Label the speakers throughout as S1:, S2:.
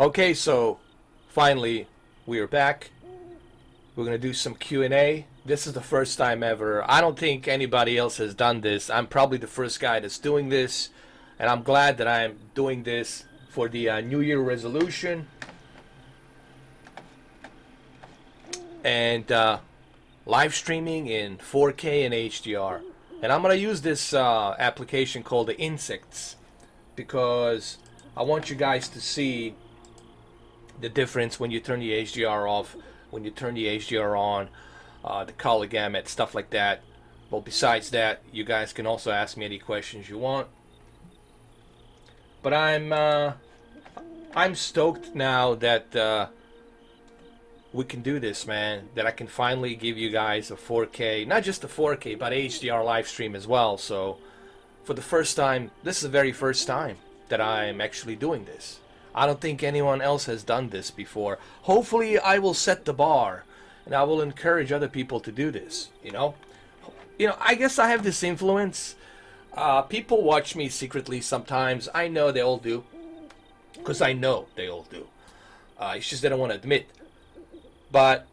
S1: Okay, so finally we are back. We're gonna do some Q&A. This is the first time ever. I don't think anybody else has done this. I'm probably the first guy that's doing this, and I'm glad that I'm doing this for the New Year resolution. And live streaming in 4K and HDR. And I'm gonna use this application called the Insects because I want you guys to see the difference when you turn the HDR off, when you turn the HDR on, the color gamut, stuff like that. Well, besides that, you guys can also ask me any questions you want. But I'm stoked now that we can do this, man. That I can finally give you guys a 4K, not just a 4K, but HDR live stream as well. So, for the first time, this is the very first time that I'm actually doing this. I don't think anyone else has done this before. Hopefully, I will set the bar, and I will encourage other people to do this. You know, I guess I have this influence. People watch me secretly sometimes. I know they all do, because I know they all do. It's just they don't want to admit. But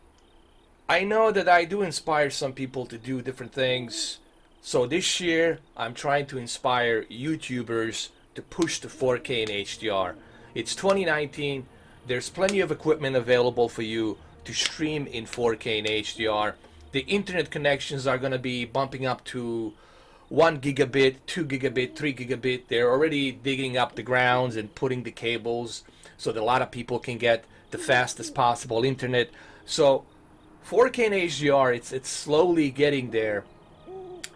S1: I know that I do inspire some people to do different things. So this year, I'm trying to inspire YouTubers to push to 4K and HDR. It's 2019. There's plenty of equipment available for you to stream in 4K and HDR. The internet connections are going to be bumping up to 1 gigabit, 2 gigabit, 3 gigabit. They're already digging up the grounds and putting the cables so that a lot of people can get the fastest possible internet. So 4K and HDR, it's slowly getting there,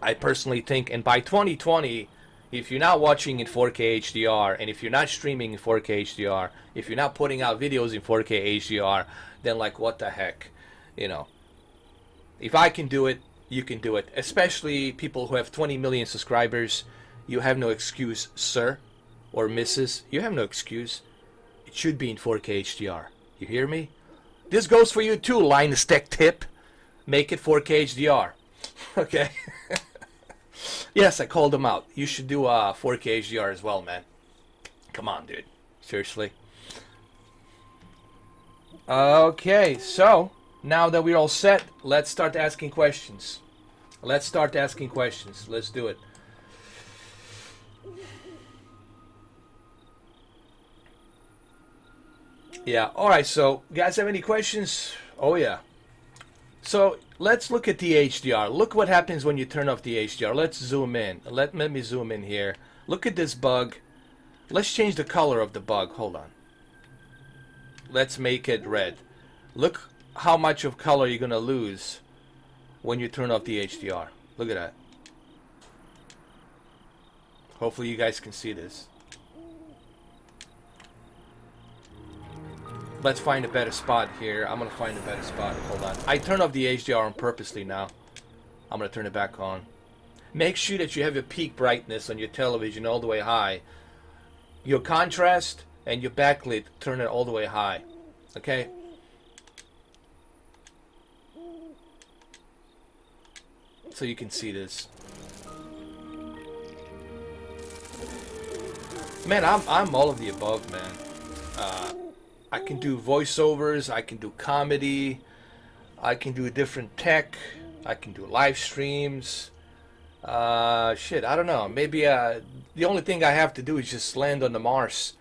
S1: I personally think. And by 2020, if you're not watching in 4K HDR, and if you're not streaming in 4K HDR, if you're not putting out videos in 4K HDR, then like what the heck, if I can do it, you can do it. Especially people who have 20 million subscribers. You have no excuse, sir or Mrs. You have no excuse. It should be in 4K HDR. You hear me? This goes for you too, Linus Tech Tip. Make it 4K HDR. Okay? Yes, I called them out. You should do 4K HDR as well, man. Come on, dude. Seriously. Okay, so now that we're all set, let's start asking questions. Let's do it. Yeah, alright, so you guys have any questions? Oh yeah. So let's look at the HDR. Look what happens when you turn off the HDR. Let's zoom in. Let me zoom in here. Look at this bug. Let's change the color of the bug. Hold on. Let's make it red. Look how much of color you're gonna lose when you turn off the HDR. Look at that. Hopefully you guys can see this. Let's find a better spot here. I'm gonna find a better spot. Hold on. I turned off the HDR on purposely now. I'm gonna turn it back on. Make sure that you have your peak brightness on your television all the way high. Your contrast and your backlit, turn it all the way high. Okay? So you can see this. Man, I'm all of the above, man. I can do voiceovers, I can do comedy, I can do different tech, I can do live streams. Shit, I don't know. Maybe the only thing I have to do is just land on the Mars.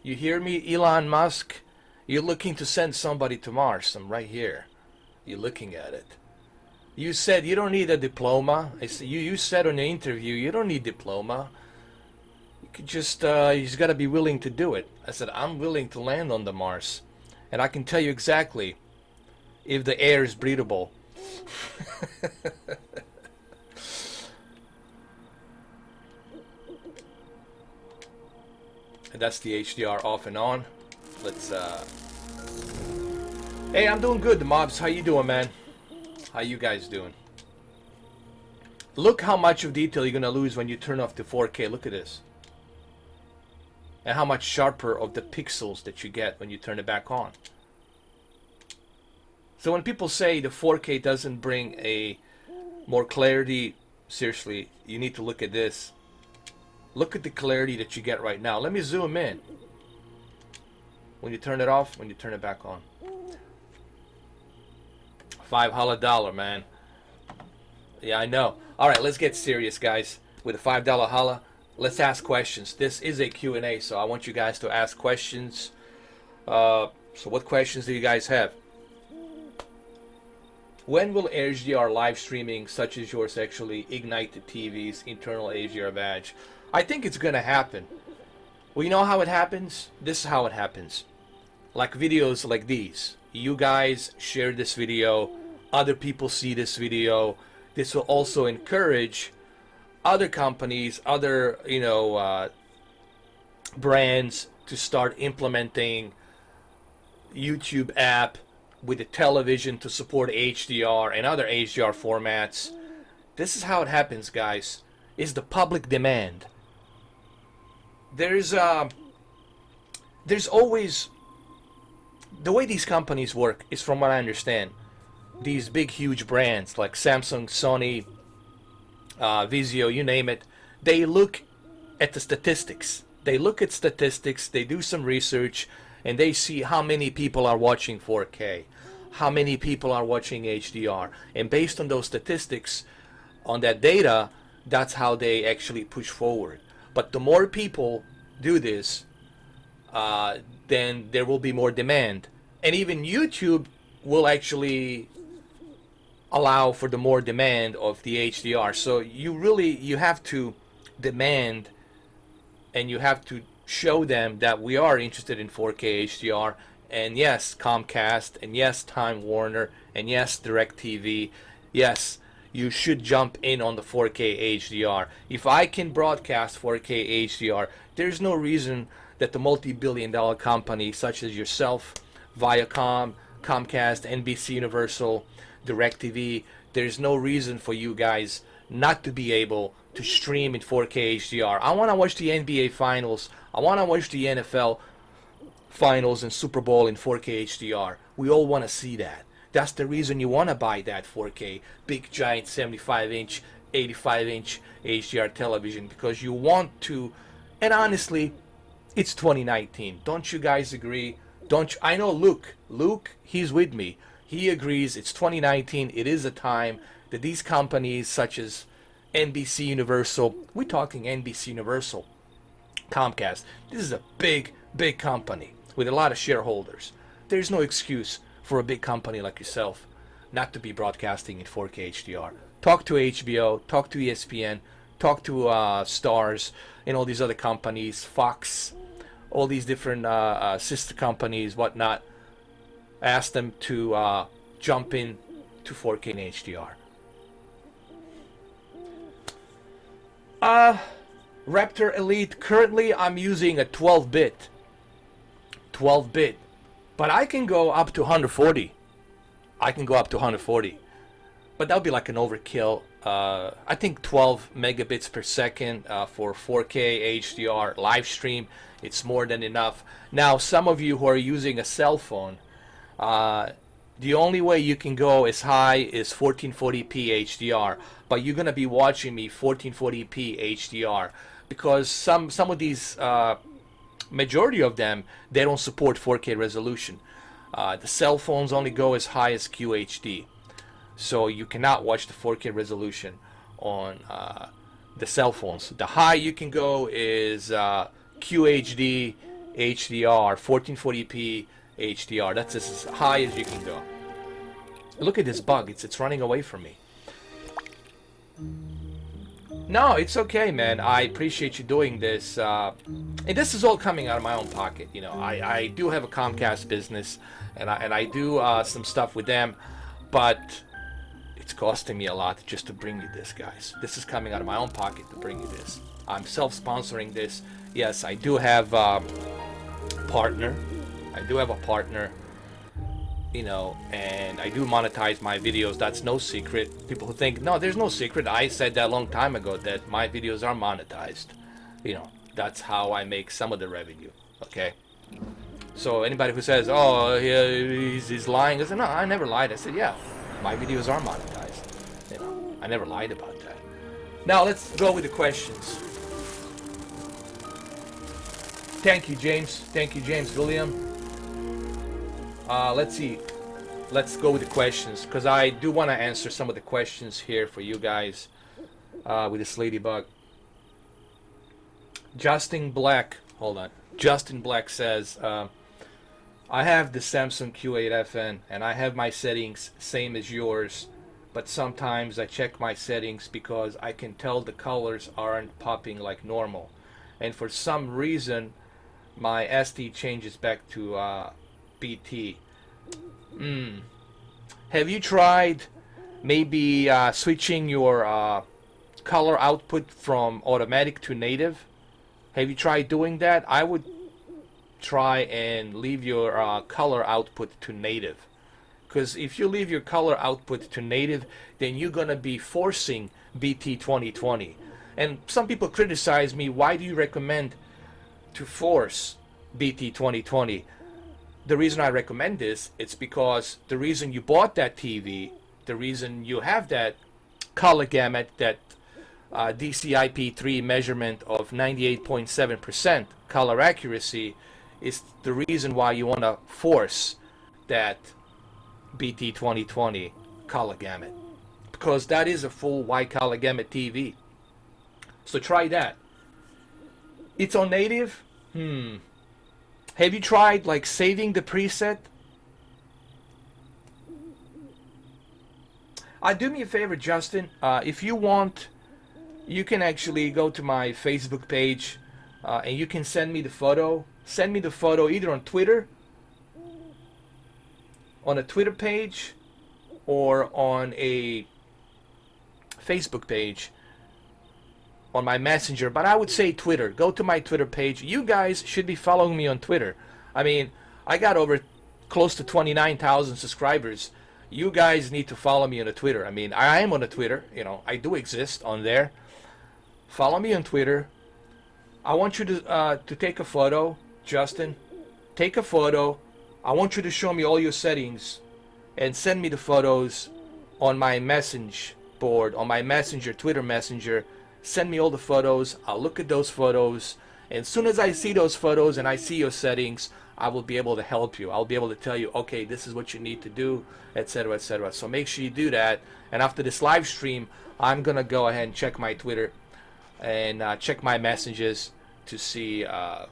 S1: You hear me, Elon Musk? You're looking to send somebody to Mars. I'm right here. You're looking at it. You said you don't need a diploma. You said on the interview you don't need diploma. You could just got to be willing to do it. I said I'm willing to land on the Mars, and I can tell you exactly if the air is breathable. And that's the HDR off and on. Let's Hey, I'm doing good, the mobs. How you doing, man? How you guys doing? Look how much of detail you're gonna lose when you turn off the 4K. Look at this. And how much sharper of the pixels that you get when you turn it back on. So when people say the 4K doesn't bring a more clarity, seriously, you need to look at this. Look at the clarity that you get right now. Let me zoom in. When you turn it off, when you turn it back on. $5 man. Yeah, I know. All right, let's get serious, guys. With a $5 holla, let's ask questions. This is a Q&A, so I want you guys to ask questions. So what questions do you guys have? When will HDR live streaming such as yours actually ignite the TV's internal HDR badge? I think it's gonna happen. Well, you know how it happens? This is how it happens. Like videos like these. You guys share this video, other people see this video. This will also encourage other companies, other brands to start implementing YouTube app with the television to support HDR and other HDR formats. This is how it happens, guys. Is the public demand. There's always, the way these companies work is, from what I understand, these big huge brands like Samsung, Sony, Vizio, you name it, they look at the statistics. They look at statistics, they do some research, and they see how many people are watching 4K, how many people are watching HDR, and based on those statistics, on that data, that's how they actually push forward. But the more people do this, then there will be more demand. And even YouTube will actually allow for the more demand of the HDR. So you have to demand, and you have to show them that we are interested in 4K HDR. And yes, Comcast, and yes, Time Warner, and yes, DirecTV, yes, you should jump in on the 4K HDR. If I can broadcast 4K HDR, there's no reason that the multi-billion-dollar companies such as yourself, Viacom, Comcast, NBC Universal, DirecTV, there's no reason for you guys not to be able to stream in 4K HDR. I want to watch the NBA Finals. I want to watch the NFL Finals and Super Bowl in 4K HDR. We all want to see that. That's the reason you want to buy that 4K big giant 75-inch, 85-inch HDR television, because you want to. And honestly, it's 2019. Don't you guys agree? Don't you? I know Luke, he's with me. He agrees it's 2019. It is a time that these companies such as NBC Universal, we're talking NBC Universal, Comcast, this is a big company with a lot of shareholders. There's no excuse for a big company like yourself not to be broadcasting in 4K HDR. Talk to HBO, talk to ESPN, talk to Stars and all these other companies, Fox, all these different sister companies, whatnot. Ask them to jump in to 4K and HDR. Raptor Elite, currently I'm using a 12-bit, but I can go up to 140. But that would be like an overkill. I think 12 megabits per second for 4K HDR live stream, it's more than enough. Now, some of you who are using a cell phone, the only way you can go as high is 1440p HDR, but you're gonna be watching me 1440p HDR because some of these, majority of them, they don't support 4K resolution. The cell phones only go as high as QHD, so you cannot watch the 4K resolution on the cell phones. The high you can go is QHD HDR, 1440p HDR. That's as high as you can go. Look at this bug. It's running away from me. No, it's okay, man. I appreciate you doing this. And this is all coming out of my own pocket. You know, I do have a Comcast business, and I do some stuff with them, but it's costing me a lot just to bring you this, guys. This is coming out of my own pocket to bring you this. I'm self-sponsoring this. Yes, I do have a partner. You know, and I do monetize my videos. That's no secret. People who think, no, there's no secret. I said that a long time ago that my videos are monetized. You know, that's how I make some of the revenue. Okay. So anybody who says, oh, he's lying, I said, no, I never lied. I said, yeah, my videos are monetized. You know, I never lied about that. Now let's go with the questions. Thank you, James. Thank you, James William. Let's see. Let's go with the questions, because I do want to answer some of the questions here for you guys with this ladybug. Justin Black, hold on. Justin Black says, I have the Samsung Q8FN and I have my settings same as yours, but sometimes I check my settings because I can tell the colors aren't popping like normal, and for some reason my SD changes back to BT. Have you tried maybe switching your color output from automatic to native? Have you tried doing that? I would try and leave your color output to native. Because if you leave your color output to native, then you're going to be forcing BT 2020. And some people criticize me, why do you recommend to force BT 2020? The reason I recommend this, it's because the reason you bought that TV, the reason you have that color gamut, that DCI-P3 measurement of 98.7% color accuracy, is the reason why you want to force that BT 2020 color gamut, because that is a full white color gamut TV. So try that. It's on native. Have you tried like saving the preset? Do me a favor, Justin. If you want, you can actually go to my Facebook page and you can send me the photo. Send me the photo either on Twitter, on a Twitter page, or on a Facebook page, on my messenger. But I would say Twitter. Go to my Twitter page. You guys should be following me on Twitter. I mean, I got over close to 29,000 subscribers. You guys need to follow me on the Twitter. I mean, I am on the Twitter. You know, I do exist on there. Follow me on Twitter. I want you to take a photo, Justin. Take a photo. I want you to show me all your settings and send me the photos on my message board, on my messenger, Twitter messenger. Send me all the photos. I'll look at those photos. And as soon as I see those photos and I see your settings, I will be able to help you. I'll be able to tell you, okay, this is what you need to do, etc., etc. So make sure you do that. And after this live stream, I'm going to go ahead and check my Twitter and check my messages to see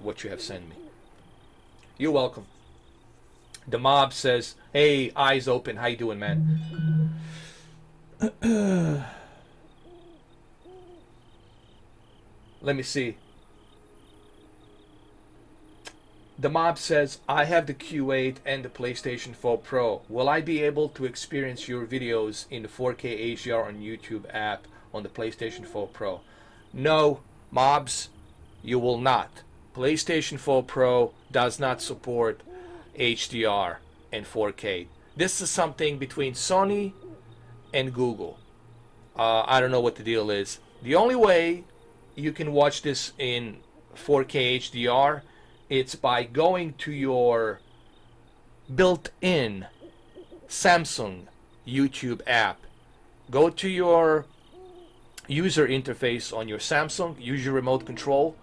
S1: what you have sent me. You're welcome. The mob says, hey, eyes open. How you doing, man? Let me see. The mob says, I have the Q8 and the PlayStation 4 Pro. Will I be able to experience your videos in the 4K HDR on YouTube app on the PlayStation 4 Pro? No, mobs, you will not. PlayStation 4 Pro does not support HDR and 4K. This is something between Sony and Google. I don't know what the deal is. The only way you can watch this in 4K HDR, it's by going to your built-in Samsung YouTube app. Go to your user interface on your Samsung, use your remote control,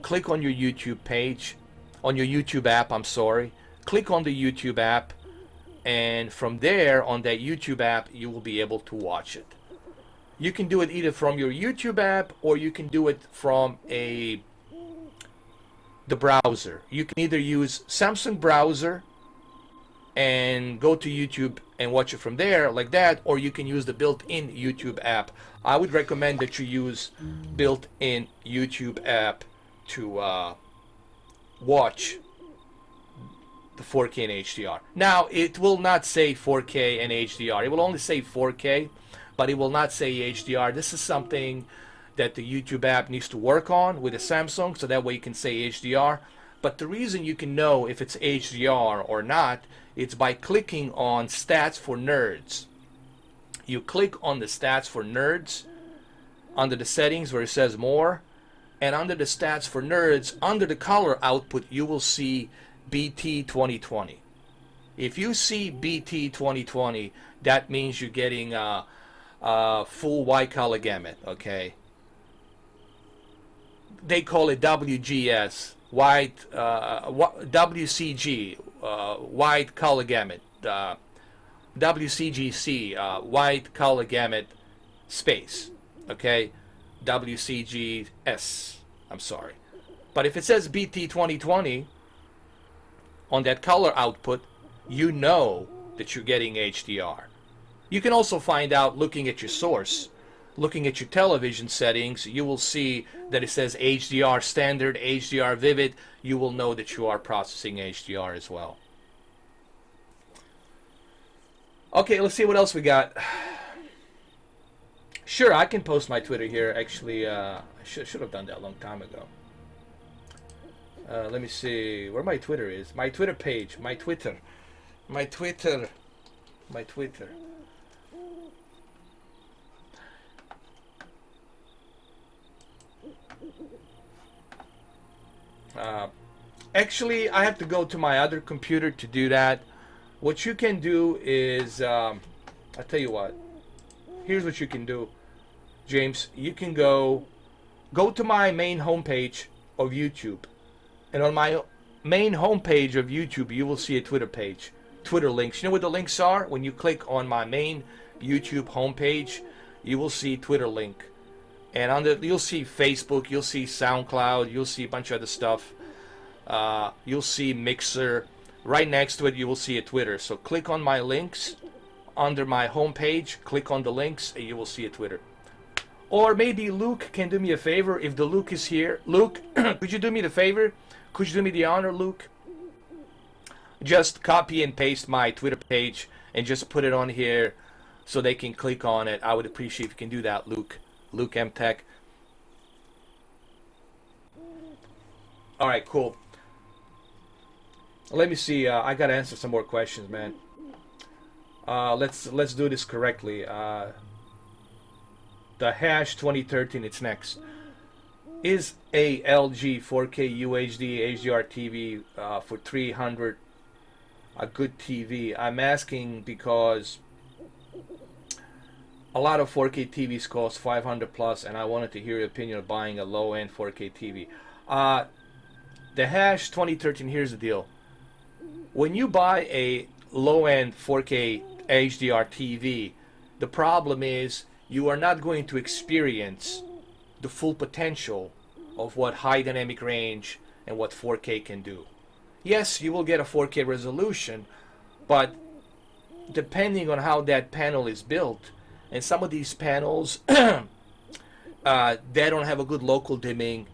S1: click on your YouTube page, on your YouTube app, I'm sorry. Click on the YouTube app, and from there, on that YouTube app, you will be able to watch it. You can do it either from your YouTube app, or you can do it from the browser. You can either use Samsung browser and go to YouTube and watch it from there like that, or you can use the built-in YouTube app. I would recommend that you use built-in YouTube app to watch the 4K and HDR. Now, it will not say 4K and HDR. It will only say 4K, but it will not say HDR. This is something that the YouTube app needs to work on with a Samsung, so that way you can say HDR. But the reason you can know if it's HDR or not, it's by clicking on Stats for Nerds. You click on the Stats for Nerds under the settings where it says More, and under the Stats for Nerds, under the color output, you will see BT 2020. If you see BT 2020, that means you're getting a full white color gamut, okay? They call it WGS, white, WCG, wide color gamut, WCGC, wide color gamut space, okay, WCGS, I'm sorry. But if it says BT 2020 on that color output, you know that you're getting HDR. You can also find out looking at your source, looking at your television settings. You will see that it says HDR standard, HDR vivid. You will know that you are processing HDR as well. Okay, let's see what else we got. Sure, I can post my Twitter here. Actually, I should have done that a long time ago. Let me see where my Twitter is. My Twitter page. My Twitter. Actually, I have to go to my other computer to do that. What you can do is, I'll tell you what. Here's what you can do, James. You can go to my main homepage of YouTube, and on my main homepage of YouTube, you will see a Twitter page, Twitter links. You know what the links are? When you click on my main YouTube homepage, you will see Twitter link, and on the you'll see Facebook, you'll see SoundCloud, you'll see a bunch of other stuff. You'll see Mixer. Right next to it, you will see a Twitter. So click on my links under my homepage. Click on the links, and you will see a Twitter. Or maybe Luke can do me a favor. If the Luke is here, Luke, could you do me the favor? Could you do me the honor, Luke? Just copy and paste my Twitter page and just put it on here so they can click on it. I would appreciate if you can do that, Luke. Luke M Tech. All right, cool. Let me see. I gotta answer some more questions, man. Let's do this correctly. The hash 2013. It's next. Is a LG 4K UHD HDR TV for 300 a good TV? I'm asking because a lot of 4K TVs cost 500 plus, and I wanted to hear your opinion of buying a low-end 4K TV. The hash 2013. Here's the deal. When you buy a low-end 4K HDR TV, the problem is you are not going to experience the full potential of what high dynamic range and what 4K can do. Yes, you will get a 4K resolution, but depending on how that panel is built, and some of these panels, they don't have a good local dimming,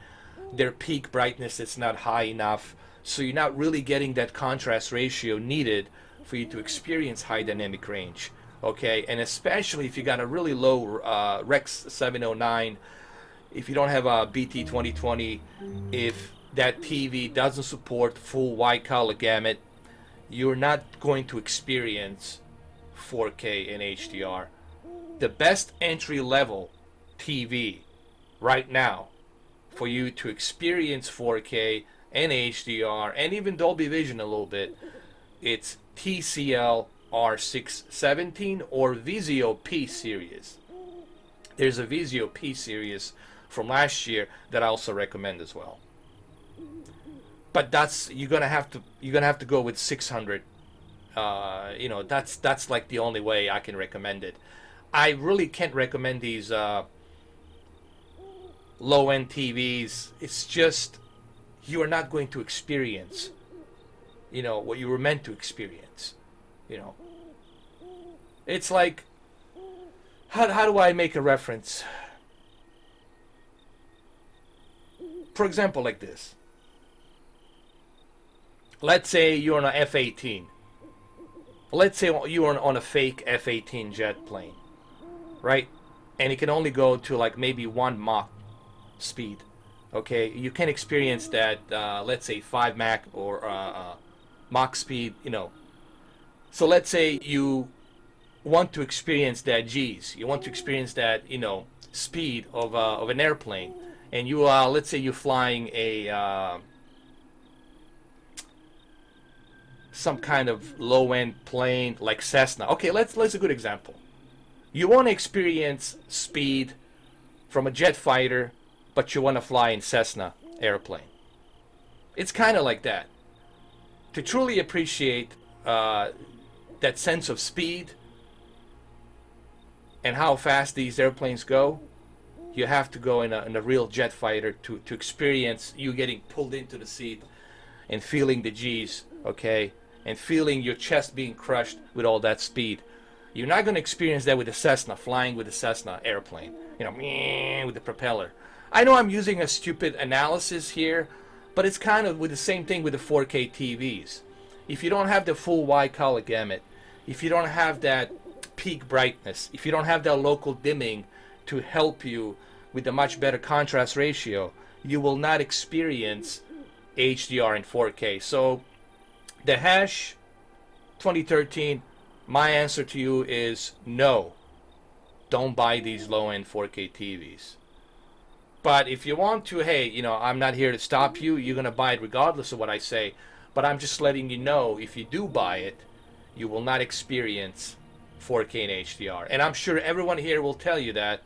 S1: their peak brightness is not high enough, so you're not really getting that contrast ratio needed for you to experience high dynamic range. Okay, and especially if you got a really low Rex 709, if you don't have a BT 2020, if that TV doesn't support full wide color gamut, you're not going to experience 4K and HDR. The best entry level TV right now for you to experience 4K and HDR and even Dolby Vision a little bit, it's TCL R617 or Vizio P series. There's a Vizio P series from last year that I also recommend as well. But that's you're gonna have to go with 600. You know, that's like the only way I can recommend it. I really can't recommend these low-end TVs. It's just you are not going to experience, you know, what you were meant to experience. You know, it's like, how do I make a reference? For example, like this. Let's say you're on a F-18. Let's say you're on a fake F-18 jet plane, right? And it can only go to like maybe 1 Mach speed. Okay, you can experience that, let's say 5 Mach or Mach speed, you know. So let's say you want to experience that G's. You want to experience that, you know, speed of an airplane. And you, let's say you're flying a some kind of low-end plane like Cessna. Okay, let's a good example. You want to experience speed from a jet fighter, but you want to fly in Cessna airplane. It's kind of like that. to truly appreciate that sense of speed and how fast these airplanes go, you have to go in a real jet fighter to experience you getting pulled into the seat and feeling the G's, okay? And feeling your chest being crushed with all that speed. You're not going to experience that with a Cessna, flying with a Cessna airplane, you know, with the propeller. I know I'm using a stupid analysis here, but it's kind of with the same thing with the 4K TVs. If you don't have the full wide color gamut, if you don't have that peak brightness, if you don't have that local dimming to help you with a much better contrast ratio, you will not experience HDR and 4K. So the Hash 2013, my answer to you is no. Don't buy these low-end 4K TVs. But if you want to, hey, you know, I'm not here to stop you. You're going to buy it regardless of what I say. But I'm just letting you know, if you do buy it, you will not experience 4K and HDR. And I'm sure everyone here will tell you that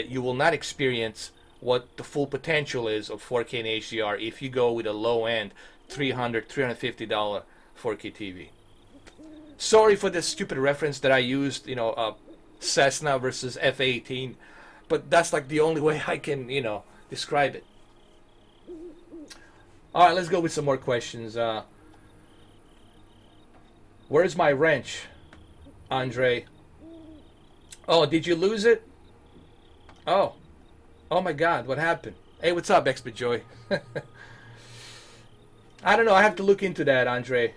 S1: you will not experience what the full potential is of 4K and HDR if you go with a low-end $300, $350 4K TV. Sorry for this stupid reference that I used, you know, Cessna versus F-18, but that's like the only way I can, you know, describe it. All right, let's go with some more questions. Where's my wrench, Andre? Oh, did you lose it? Oh my God, what happened? Hey, what's up, Expert Joy? I don't know. I have to look into that, Andre.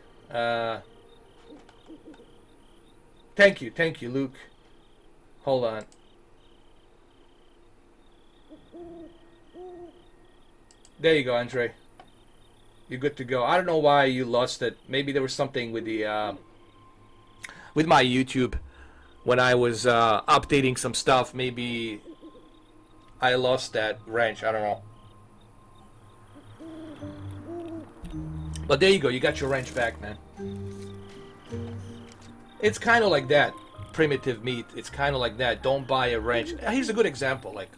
S1: Thank you, Luke. Hold on. There you go, Andre. You're good to go. I don't know why you lost it. Maybe there was something with the with my YouTube when I was updating some stuff. Maybe I lost that wrench. I don't know. But there you go. You got your wrench back, man. It's kind of like that. Primitive meat. It's kind of like that. Don't buy a wrench. Here's a good example. Like,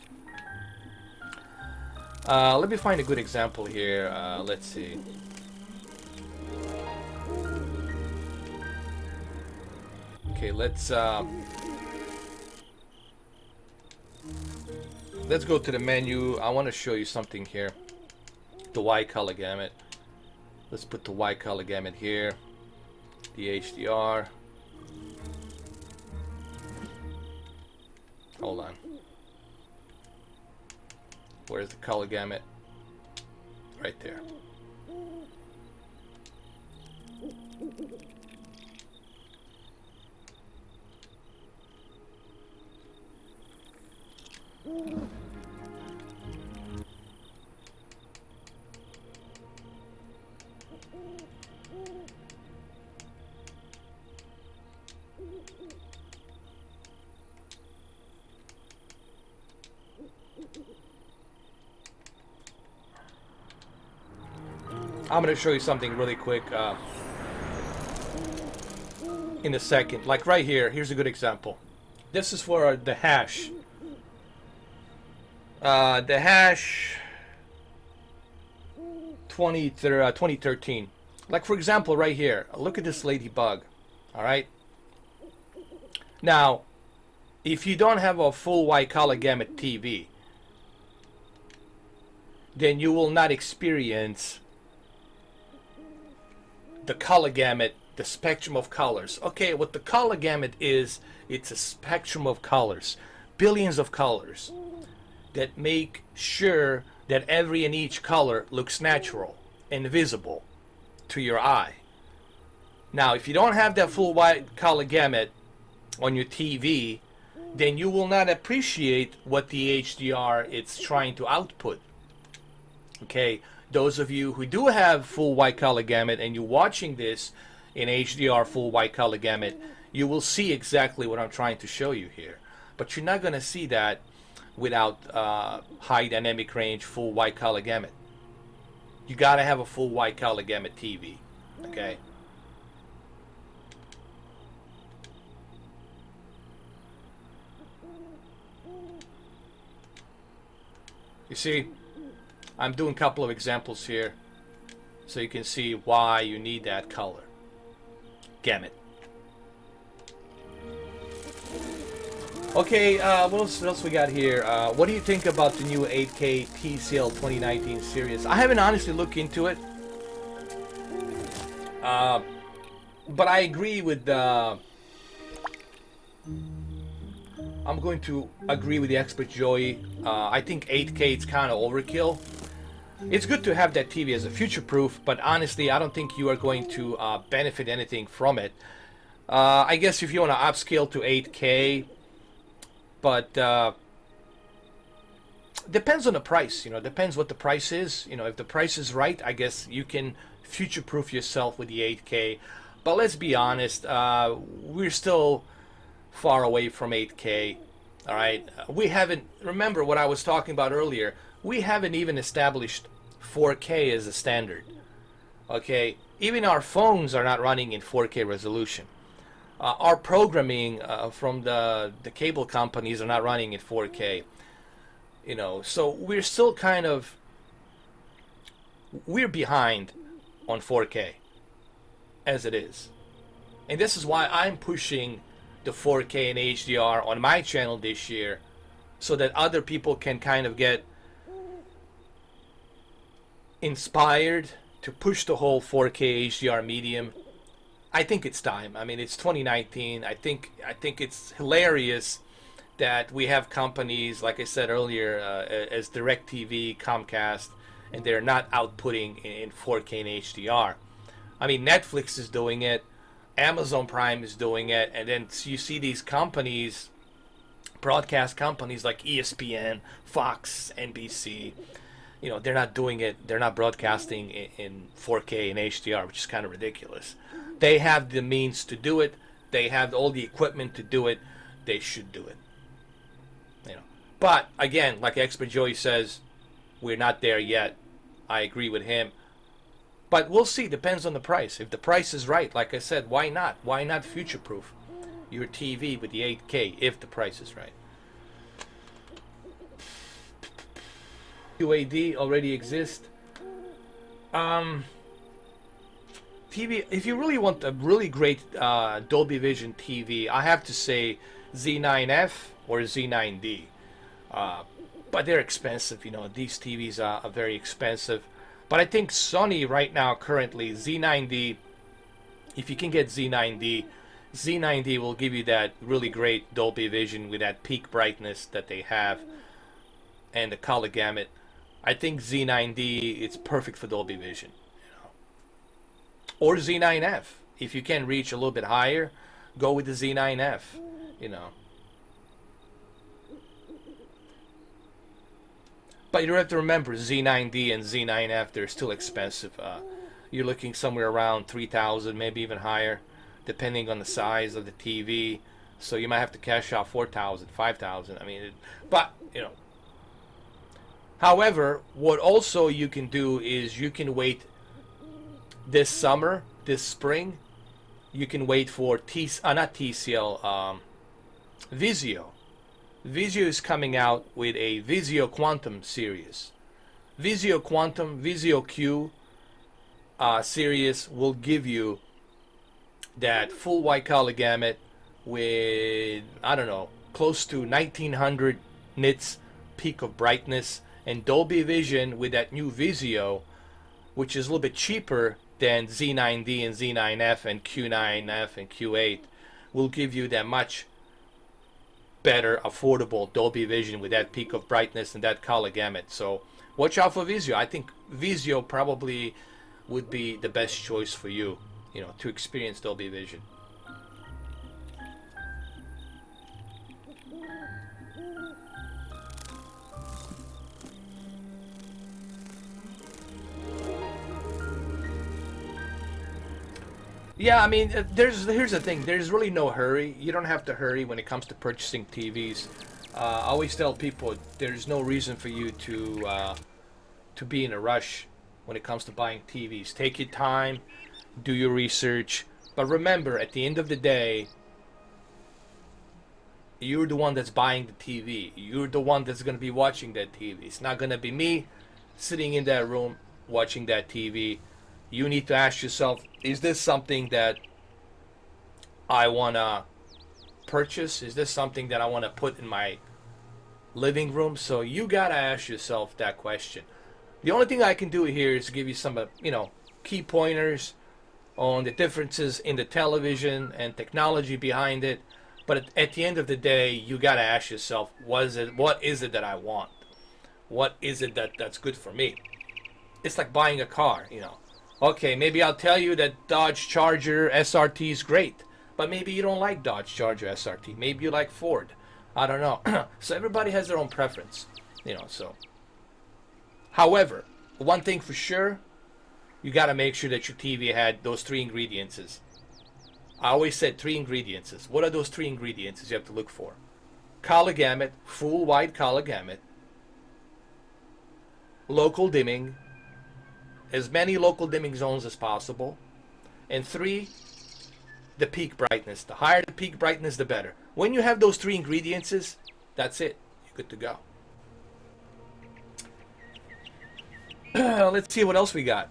S1: let me find a good example here. Let's see. Okay, let's go to the menu. I want to show you something here. The wide color gamut. Let's put the wide color gamut here. The HDR. Hold on. Where's the color gamut? Right there. I'm going to show you something really quick in a second. Like right here, here's a good example. This is for the Hash. The Hash 2013. Like for example, right here, look at this ladybug. All right. Now, if you don't have a full wide color gamut TV, then you will not experience the color gamut, the spectrum of colors. Okay, what the color gamut is, it's a spectrum of colors, billions of colors that make sure that every and each color looks natural and visible to your eye. Now, if you don't have that full wide color gamut on your TV, then you will not appreciate what the HDR it's trying to output. Okay, those of you who do have full wide color gamut and you're watching this in HDR full wide color gamut, you will see exactly what I'm trying to show you here. But you're not going to see that without high dynamic range full wide color gamut. You got to have a full wide color gamut TV. Okay. You see, I'm doing a couple of examples here. so you can see why you need that color gamut. Okay, what else we got here? What do you think about the new 8K TCL 2019 series? I haven't honestly looked into it, but I agree with I'm going to agree with the expert Joey. I think 8K is kind of overkill. It's good to have that TV as a future proof, but honestly, I don't think you are going to benefit anything from it. I guess if you want to upscale to 8K, but depends on the price. Depends what the price is. If the price is right, I guess you can future-proof yourself with the 8K. But let's be honest, we're still far away from 8K. All right, we haven't. Remember what I was talking about earlier. We haven't even established 4K as a standard. Okay, even our phones are not running in 4K resolution. Our programming from the cable companies are not running in 4K. So we're still we're behind on 4K as it is. And this is why I'm pushing the 4K and HDR on my channel this year, so that other people can kind of get inspired to push the whole 4K HDR medium. I think it's time. I mean, it's 2019. I think it's hilarious that we have companies, like I said earlier, as DirecTV, Comcast, and they're not outputting in 4K and HDR. I mean, Netflix is doing it, Amazon Prime is doing it, and then you see these companies, broadcast companies like ESPN, Fox, NBC, they're not doing it, they're not broadcasting in 4K and HDR, which is kind of ridiculous. They have the means to do it, they have all the equipment to do it, they should do it. But again, like Expert Joey says, we're not there yet. I agree with him. But we'll see. Depends on the price. If the price is right, like I said, why not? Why not future-proof your TV with the 8K if the price is right? QAD already exists. TV. If you really want a really great Dolby Vision TV, I have to say Z9F or Z9D. But they're expensive. These TVs are very expensive. But I think Sony right now, currently, Z9D, if you can get Z9D, Z9D will give you that really great Dolby Vision with that peak brightness that they have and the color gamut. I think Z9D, it's perfect for Dolby Vision. Or Z9F. If you can reach a little bit higher, go with the Z9F. But you have to remember, Z9D and Z9F, they're still expensive. You're looking somewhere around 3,000, maybe even higher, depending on the size of the TV. So you might have to cash out 4,000, 5,000. I mean, However, what also you can do is you can wait this summer, this spring. You can wait for not TCL, Vizio. Vizio is coming out with a Vizio Quantum series. Vizio Quantum, Vizio Q series will give you that full white color gamut with, I don't know, close to 1900 nits peak of brightness, and Dolby Vision with that new Vizio, which is a little bit cheaper than Z9D and Z9F and Q9F and Q8, will give you that much better, affordable Dolby Vision with that peak of brightness and that color gamut. So watch out for Vizio. I think Vizio probably would be the best choice for you, to experience Dolby Vision. Yeah, I mean, here's the thing. There's really no hurry. You don't have to hurry when it comes to purchasing TVs. I always tell people there's no reason for you to be in a rush when it comes to buying TVs. Take your time, do your research, but remember, at the end of the day, you're the one that's buying the TV. You're the one that's going to be watching that TV. It's not going to be me sitting in that room watching that TV. you need to ask yourself, is this something that I want to purchase? Is this something that I want to put in my living room? So you got to ask yourself that question. The only thing I can do here is give you some, key pointers on the differences in the television and technology behind it. But at the end of the day, you got to ask yourself, what is it that I want? What is it that's good for me? It's like buying a car. Okay, maybe I'll tell you that Dodge Charger SRT is great, but maybe you don't like Dodge Charger SRT. Maybe you like Ford. I don't know. So everybody has their own preference. However, one thing for sure, you got to make sure that your TV had those three ingredients. I always said three ingredients. What are those three ingredients you have to look for? Color gamut, full wide color gamut, local dimming, as many local dimming zones as possible, and three, the peak brightness. The higher the peak brightness, the better. When you have those three ingredients, that's it. You're good to go. Let's see what else we got.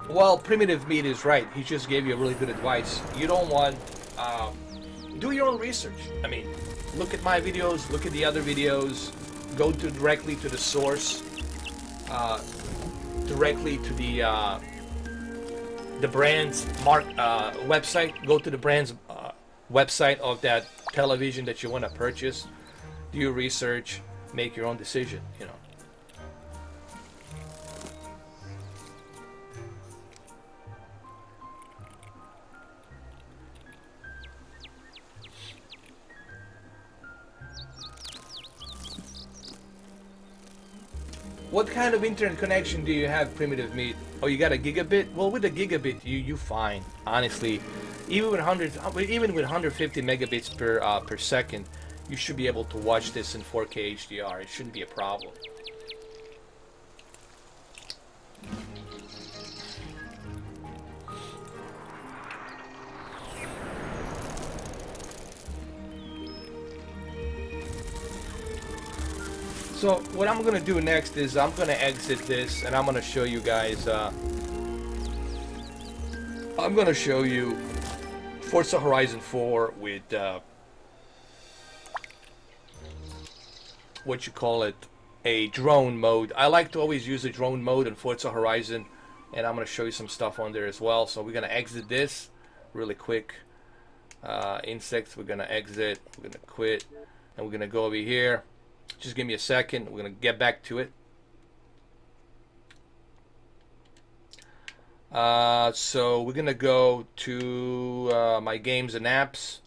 S1: Well, Primitive Meat is right. He just gave you a really good advice. You don't want... do your own research. I mean, look at my videos, look at the other videos, go directly to the source, directly to the brand's website. Go to the brand's website of that television that you want to purchase. Do your research, make your own decision. What kind of internet connection do you have, Primitive Meat? Oh, you got a gigabit? Well, with a gigabit, you fine. Honestly, even with 150 megabits per second, you should be able to watch this in 4K HDR. It shouldn't be a problem. So what I'm gonna do next is I'm gonna exit this and I'm gonna show you guys. I'm gonna show you Forza Horizon 4 with what you call it, a drone mode. I like to always use a drone mode in Forza Horizon, and I'm gonna show you some stuff on there as well. So we're gonna exit this really quick. Insects, we're gonna exit. We're gonna quit, and we're gonna go over here. Just give me a second. We're going to get back to it. So we're going to go to my games and apps.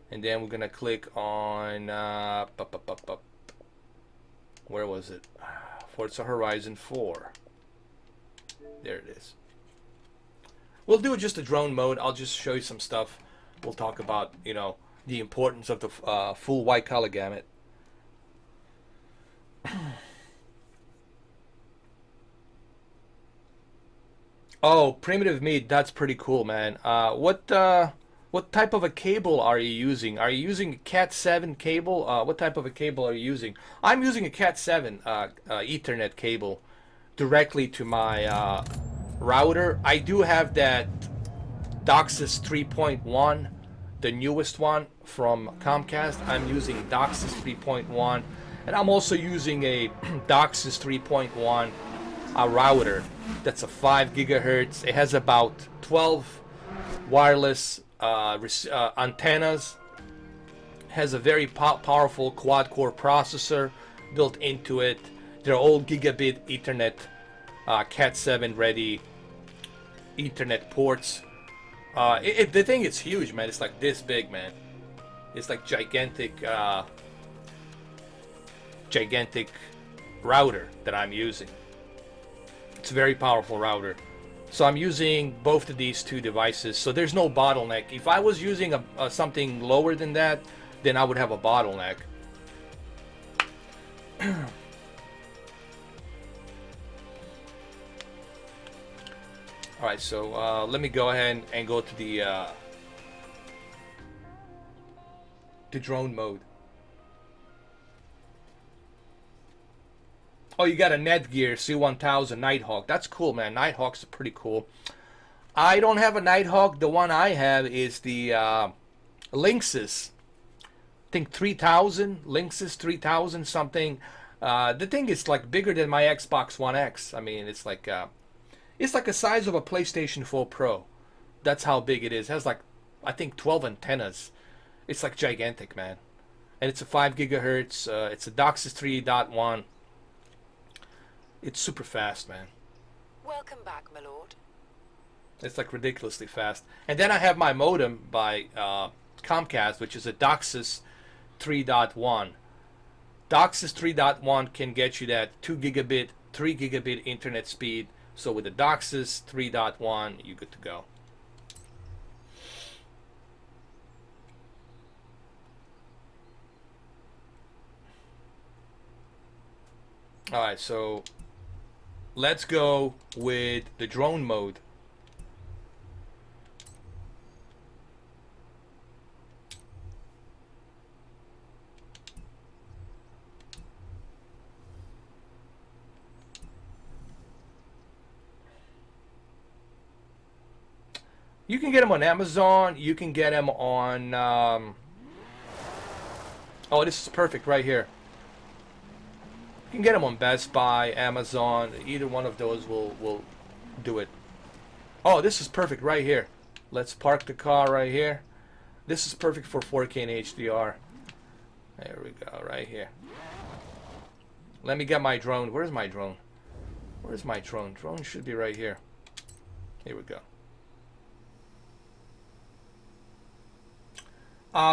S1: And then we're going to click on... where was it? Forza Horizon 4. There it is. We'll do just a drone mode. I'll just show you some stuff. We'll talk about, the importance of the full white color gamut. Oh, Primitive Meat, that's pretty cool, man. What type of a cable are you using? Are you using a Cat 7 cable? What type of a cable are you using? I'm using a Cat 7 Ethernet cable directly to my router. I do have that DOCSIS 3.1, the newest one from Comcast. I'm using DOCSIS 3.1. And I'm also using a DOCSIS 3.1 router that's a 5 gigahertz. It has about 12 wireless antennas. Has a very powerful quad-core processor built into it. They're all gigabit Ethernet, Cat 7 ready Ethernet ports. The thing is huge, man. It's like this big, man. It's like gigantic router that I'm using. It's a very powerful router. So I'm using both of these two devices. So there's no bottleneck. If I was using something lower than that, then I would have a bottleneck. Alright, so let me go ahead and go to the the drone mode. Oh, you got a Netgear C1000 Nighthawk. That's cool, man. Nighthawks are pretty cool. I don't have a Nighthawk. The one I have is the Linksys. I think 3000. Linksys 3000 something. The thing is like bigger than my Xbox One X. I mean, it's like the size of a PlayStation 4 Pro. That's how big it is. It has like, I think 12 antennas. It's like gigantic, man. And it's a 5 gigahertz. It's a DOCSIS 3.1. It's super fast, man.
S2: Welcome back, my lord.
S1: It's like ridiculously fast. And then I have my modem by Comcast, which is a DOCSIS 3.1. DOCSIS 3.1 can get you that 2 gigabit, 3 gigabit internet speed. So with the DOCSIS 3.1, you're good to go. All right, so let's go with the drone mode. You can get them on Amazon. You can get them on... oh, this is perfect right here. You can get them on Best Buy, Amazon. Either one of those will do it. Oh, this is perfect right here. Let's park the car right here. This is perfect for 4K and HDR. There we go, right here. Let me get my drone. Where's my drone? Where's my drone? Drone should be right here. Here we go.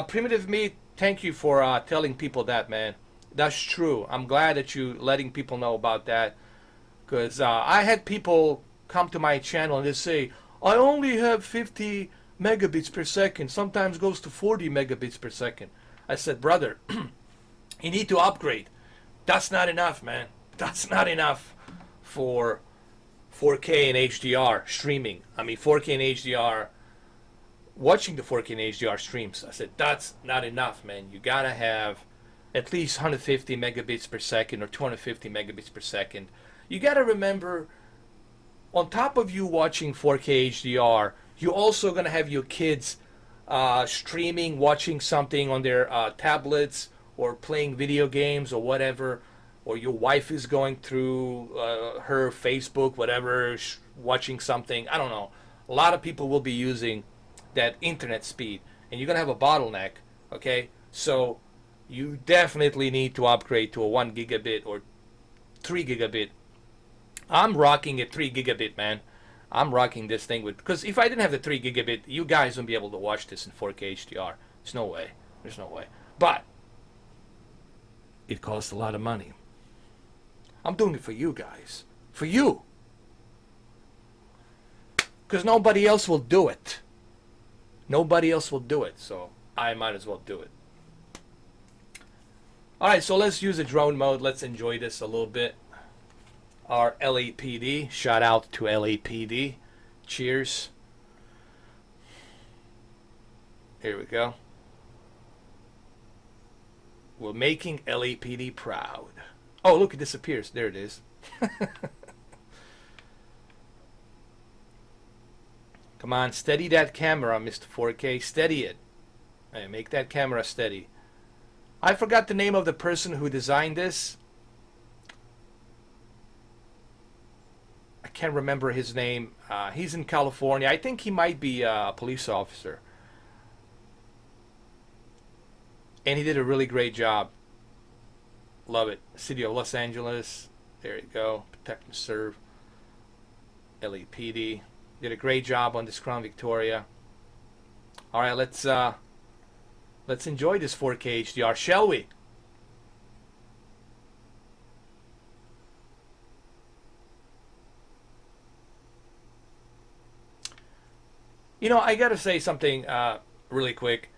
S1: Primitive Meat, thank you for telling people that, man. That's true. I'm glad that you letting people know about that. Because I had people come to my channel and they say, I only have 50 megabits per second. Sometimes goes to 40 megabits per second. I said, brother, you need to upgrade. That's not enough, man. That's not enough for 4K and HDR streaming. I mean, 4K and HDR, watching the 4K and HDR streams. I said, that's not enough, man. You gotta have at least 150 megabits per second or 250 megabits per second. You gotta remember, on top of you watching 4K HDR, you're also gonna have your kids streaming, watching something on their tablets or playing video games or whatever, or your wife is going through her Facebook, whatever, watching something. I don't know. A lot of people will be using that internet speed, and you're gonna have a bottleneck. Okay, so you definitely need to upgrade to a 1 gigabit or 3 gigabit. I'm rocking a 3 gigabit, man. I'm rocking this thing with, because if I didn't have the 3 gigabit, you guys wouldn't be able to watch this in 4K HDR. There's no way. There's no way. But it costs a lot of money. I'm doing it for you guys. For you. Because nobody else will do it. Nobody else will do it, so I might as well do it. Alright, so let's use the drone mode. Let's enjoy this a little bit. Our LAPD. Shout out to LAPD. Cheers. Here we go. We're making LAPD proud. Oh, look, it disappears. There it is. Come on, steady that camera, Mr4K. Steady it. Hey, make that camera steady. I forgot the name of the person who designed this. I can't remember his name. He's in California. I think he might be a police officer. And he did a really great job. Love it. City of Los Angeles. There you go. Protect and serve. LAPD. Did a great job on this Crown Victoria. All right, let's enjoy this 4K HDR, shall we? You know, I gotta say something really quick.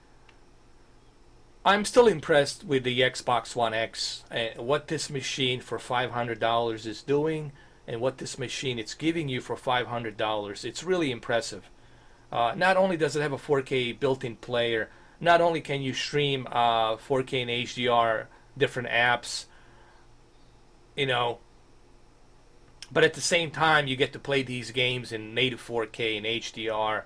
S1: I'm still impressed with the Xbox One X and what this machine for $500 is doing, and what this machine it's giving you for $500. It's really impressive. Not only does it have a 4K built-in player, Not only can you stream 4K and HDR, different apps, you know, but at the same time you get to play these games in native 4K and HDR.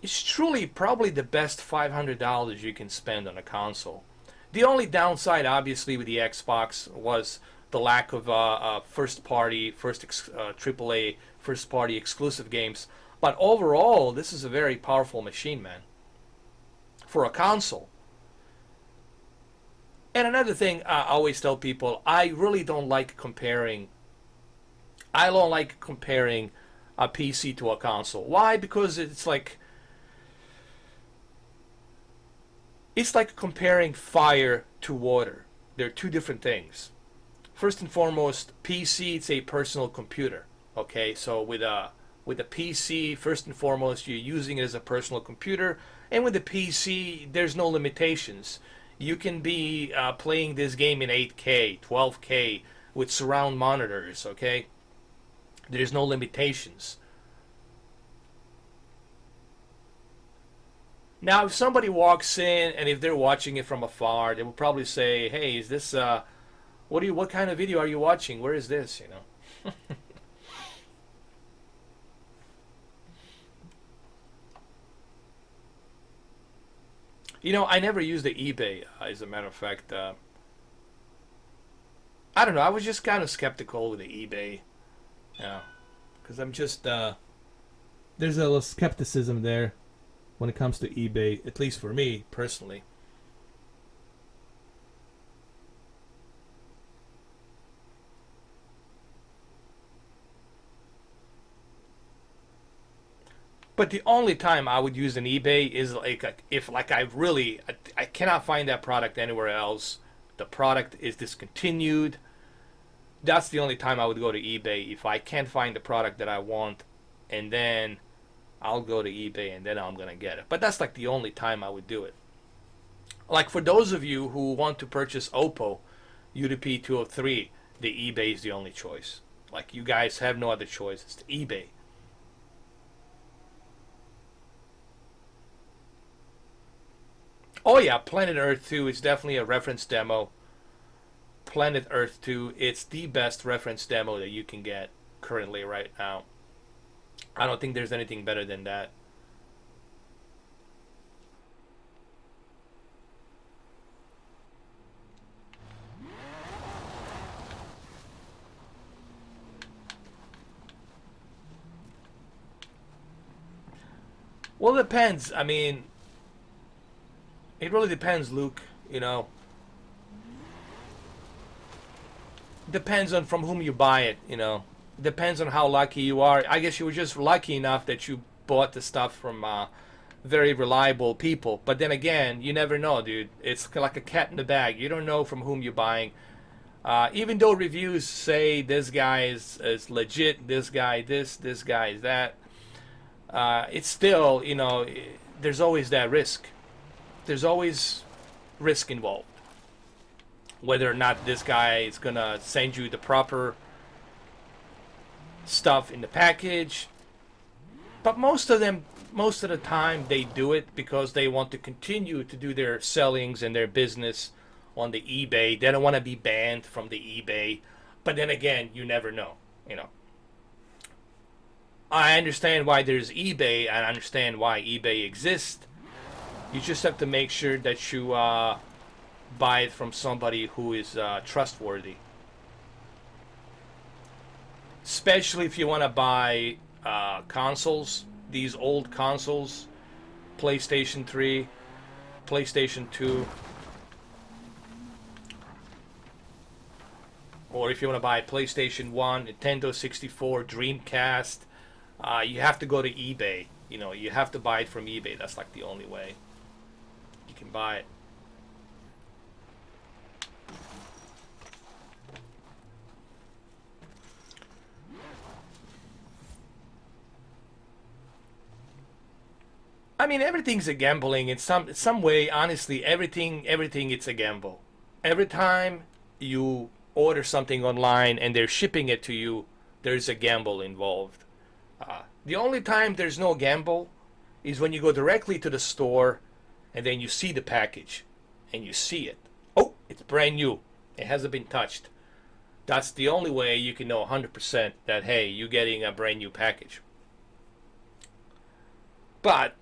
S1: It's truly probably the best $500 you can spend on a console. The only downside, obviously, with the Xbox was the lack of AAA, first-party exclusive games. But overall, this is a very powerful machine, man, for a console. And another thing I always tell people, I really don't like comparing. I don't like comparing a PC to a console. Why? Because it's like comparing fire to water. They're two different things. First and foremost, PC, it's a personal computer. Okay, so with a PC, first and foremost, you're using it as a personal computer, and with the PC, there's no limitations. You can be playing this game in 8K, 12K with surround monitors. Okay, there's no limitations. Now, if somebody walks in and if they're watching it from afar, they will probably say, "Hey, is this what kind of video are you watching? Where is this?" You know. You know, I never used the eBay. As a matter of fact, I don't know. I was just kind of skeptical with the eBay. Yeah, because I'm just there's a little skepticism there when it comes to eBay, at least for me personally. But the only time I would use an eBay is like if like I cannot find that product anywhere else. The product is discontinued. That's the only time I would go to eBay if I can't find the product that I want, and then I'll go to eBay and then I'm gonna get it. But that's like the only time I would do it. Like for those of you who want to purchase Oppo UDP 203, the eBay is the only choice. Like you guys have no other choice. It's the eBay. Oh yeah, Planet Earth 2 is definitely a reference demo. Planet Earth 2, it's the best reference demo that you can get currently right now. I don't think there's anything better than that. Well, it depends. I mean, it really depends, Luke. You know, depends on from whom you buy it. You know, depends on how lucky you are. I guess you were just lucky enough that you bought the stuff from very reliable people. But then again, you never know, dude. It's like a cat in the bag. You don't know from whom you're buying. Even though reviews say this guy is legit, this guy this guy is that, it's still, you know, there's always that risk. There's always risk involved. Whether or not this guy is gonna send you the proper stuff in the package. But most of the time, they do it because they want to continue to do their sellings and their business on the eBay. They don't want to be banned from the eBay. But then again, you never know. You know, I understand why there's eBay. I understand why eBay exists. You just have to make sure that you buy it from somebody who is trustworthy. Especially if you want to buy consoles, these old consoles, PlayStation 3, PlayStation 2, or if you want to buy PlayStation 1, Nintendo 64, Dreamcast, you have to go to eBay. You know, you have to buy it from eBay. That's like the only way you can buy it. I mean, everything's a gambling in some way. Honestly, everything it's a gamble. Every time you order something online and they're shipping it to you, there's a gamble involved. The only time there's no gamble is when you go directly to the store and then you see the package, and you see it. Oh, it's brand new. It hasn't been touched. That's the only way you can know 100% that, hey, you're getting a brand new package. But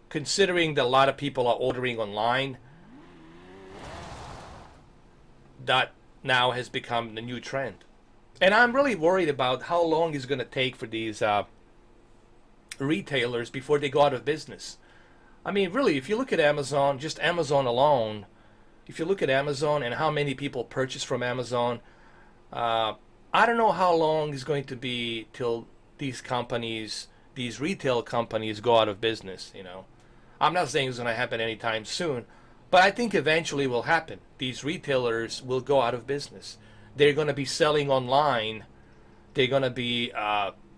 S1: considering that a lot of people are ordering online, that now has become the new trend. And I'm really worried about how long it's going to take for these retailers before they go out of business. I mean, really, if you look at Amazon, just Amazon alone, if you look at Amazon and how many people purchase from Amazon, I don't know how long it's going to be till these companies, these retail companies, go out of business. I'm not saying it's going to happen anytime soon, but I think eventually it will happen. These retailers will go out of business. They're going to be selling online. They're going to be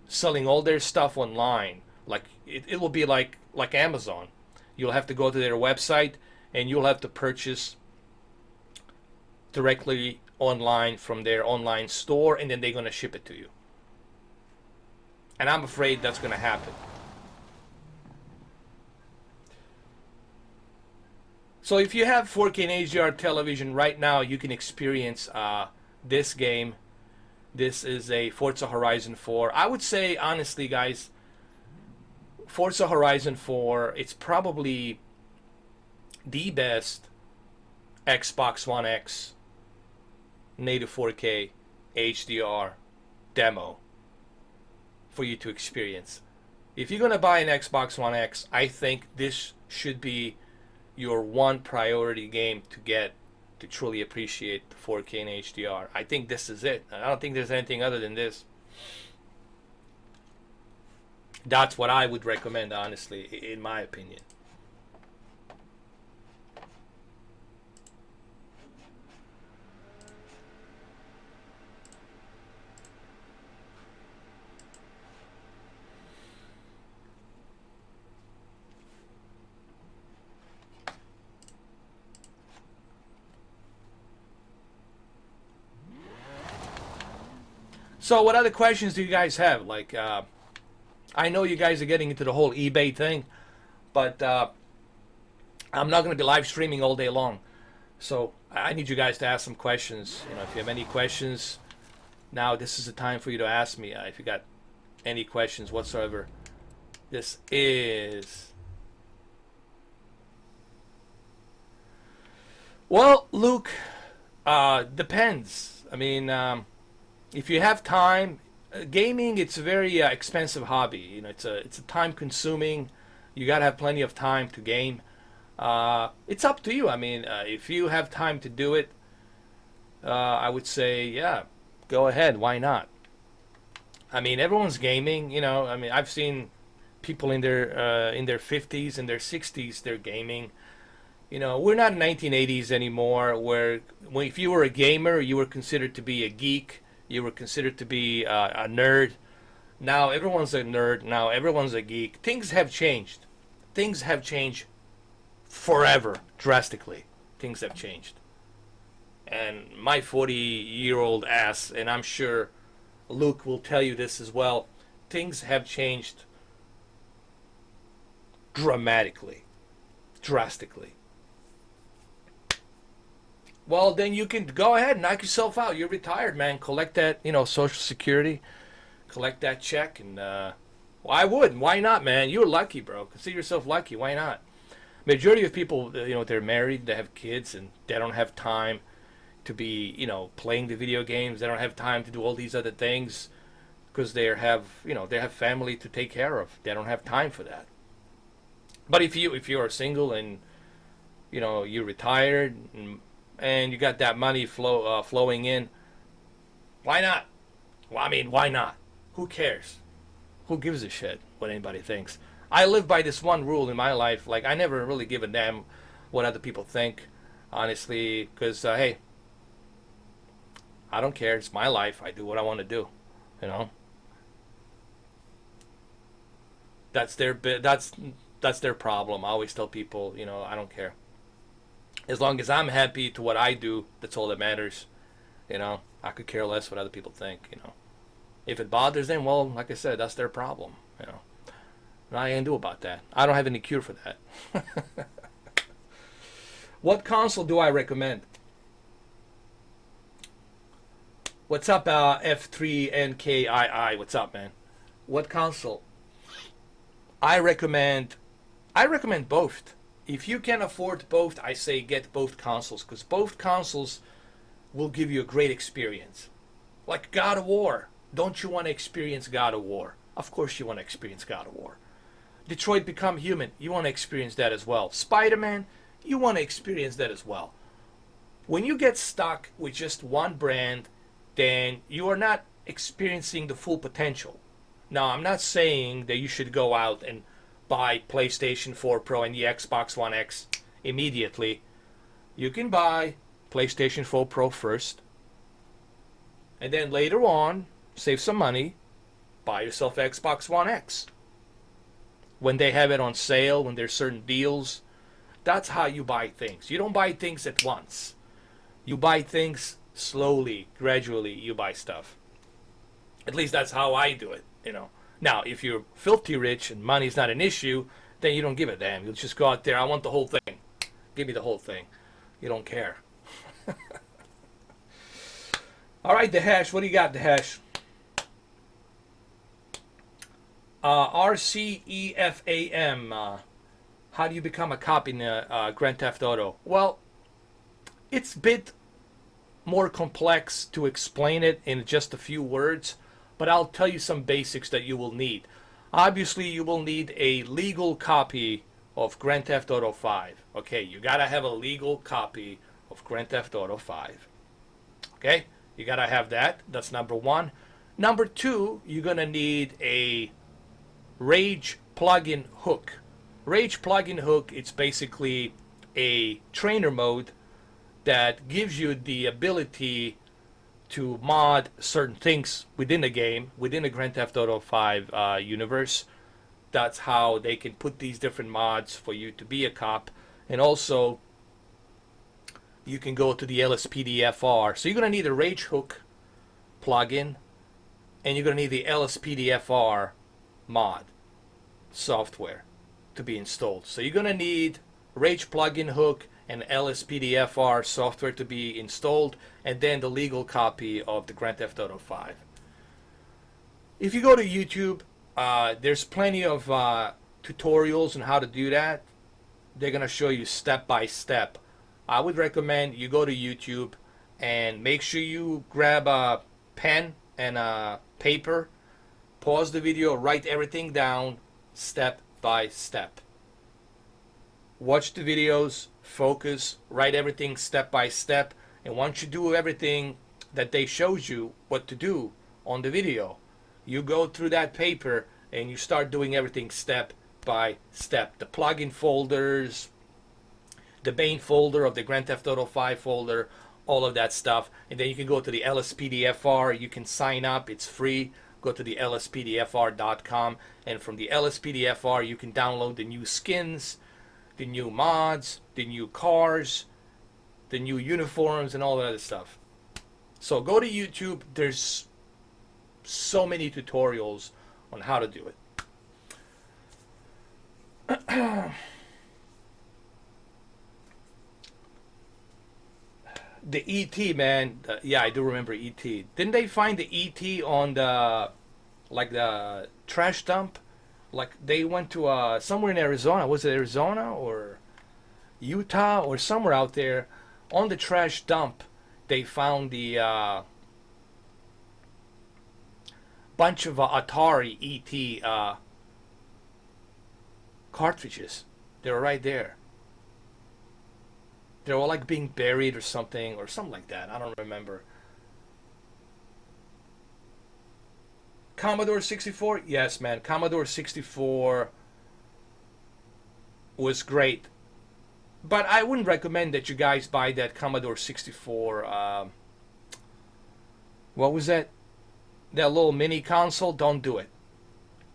S1: selling all their stuff online. Like it will be like Amazon. You'll have to go to their website and you'll have to purchase directly online from their online store, and then they're going to ship it to you. And I'm afraid that's going to happen. So if you have 4K and HDR television right now, you can experience this game. This is a Forza Horizon 4. I would say, honestly, guys, Forza Horizon 4, it's probably the best Xbox One X native 4K HDR demo for you to experience. If you're going to buy an Xbox One X, I think this should be your one priority game to get to truly appreciate the 4K and HDR. I think this is it. I don't think there's anything other than this. That's what I would recommend, honestly, in my opinion. So what other questions do you guys have? Like, I know you guys are getting into the whole eBay thing, but I'm not going to be live streaming all day long. So I need you guys to ask some questions. If you have any questions, now this is the time for you to ask me. If you got any questions whatsoever, this is... Well, Luke, depends. I mean, if you have time, gaming, it's a very expensive hobby. It's a time consuming. You gotta have plenty of time to game. It's up to you. I mean, if you have time to do it, I would say, yeah, go ahead. Why not? I mean, everyone's gaming. I mean, I've seen people in their 50s and their 60s. They're gaming. We're not in 1980s anymore, where if you were a gamer, you were considered to be a geek. You were considered to be a nerd. Now everyone's a nerd. Now everyone's a geek. Things have changed. Things have changed forever, drastically. Things have changed. And my 40-year-old ass, and I'm sure Luke will tell you this as well, things have changed dramatically. Drastically. Well, then you can go ahead and knock yourself out. You're retired, man. Collect that, Social Security. Collect that check. And, well, I would. Why not, man? You're lucky, bro. Consider yourself lucky. Why not? Majority of people, they're married, they have kids, and they don't have time to be, playing the video games. They don't have time to do all these other things because they have family to take care of. They don't have time for that. But if you are single and, you're retired and you got that money flowing in, why not? Well, I mean, why not? Who cares? Who gives a shit what anybody thinks? I live by this one rule in my life. Like, I never really give a damn what other people think, honestly, because, hey, I don't care. It's my life. I do what I want to do, That's their problem. I always tell people, I don't care. As long as I'm happy to what I do, that's all that matters. I could care less what other people think. If it bothers them, well, like I said, that's their problem. I ain't do about that. I don't have any cure for that. What console do I recommend? What's up, F3NKII? What's up, man? What console? I recommend. I recommend both. If you can afford both, I say get both consoles because both consoles will give you a great experience. Like God of War. Don't you want to experience God of War? Of course you want to experience God of War. Detroit Become Human. You want to experience that as well. Spider-Man. You want to experience that as well. When you get stuck with just one brand, then you are not experiencing the full potential. Now, I'm not saying that you should go out and buy PlayStation 4 Pro and the Xbox One X immediately. You can buy PlayStation 4 Pro first, and then later on, save some money, buy yourself Xbox One X. When they have it on sale, when there's certain deals, that's how you buy things. You don't buy things at once. You buy things slowly, gradually, you buy stuff. At least that's how I do it, you know. Now, if you're filthy rich and money's not an issue, then you don't give a damn. You'll just go out there, I want the whole thing. Give me the whole thing. You don't care. All right, the hash. What do you got, the hash? RCEFAM. How do you become a cop in Grand Theft Auto? Well, it's a bit more complex to explain it in just a few words, but I'll tell you some basics that you will need. Obviously, you will need a legal copy of Grand Theft Auto 5. Okay, you gotta have a legal copy of Grand Theft Auto 5. Okay, you gotta have that. That's number one. Number two, you're gonna need a Rage plugin hook. Rage plugin hook, it's basically a trainer mode that gives you the ability to mod certain things within the game, within the Grand Theft Auto 5 universe. That's how they can put these different mods for you to be a cop. And also, you can go to the LSPDFR. So you're going to need a Rage Hook plugin, and you're going to need the LSPDFR mod software to be installed. So you're going to need Rage plugin hook and LSPDFR software to be installed, and then the legal copy of the Grand Theft Auto 5. If you go to YouTube, there's plenty of tutorials on how to do that. They're going to show you step by step. I would recommend you go to YouTube and make sure you grab a pen and a paper, pause the video, write everything down step by step. Watch the videos, focus, write everything step by step, and once you do everything that they shows you what to do on the video, you go through that paper and you start doing everything step by step. The plugin folders, the main folder of the Grand Theft Auto 5 folder, all of that stuff. And then you can go to the LSPDFR, you can sign up, it's free. Go to the LSPDFR.com, and from the LSPDFR you can download the new skins, the new mods, the new cars, the new uniforms, and all that other stuff. So go to YouTube. There's so many tutorials on how to do it. The ET, man. Yeah, I do remember ET. Didn't they find the ET on the trash dump? Like they went to somewhere in Arizona. Was it Arizona or Utah or somewhere out there? On the trash dump, they found the bunch of Atari ET cartridges. They were right there. They were like being buried or something like that. I don't remember. Commodore 64? Yes, man. Commodore 64 was great. But I wouldn't recommend that you guys buy that Commodore 64. What was that? That little mini console? Don't do it.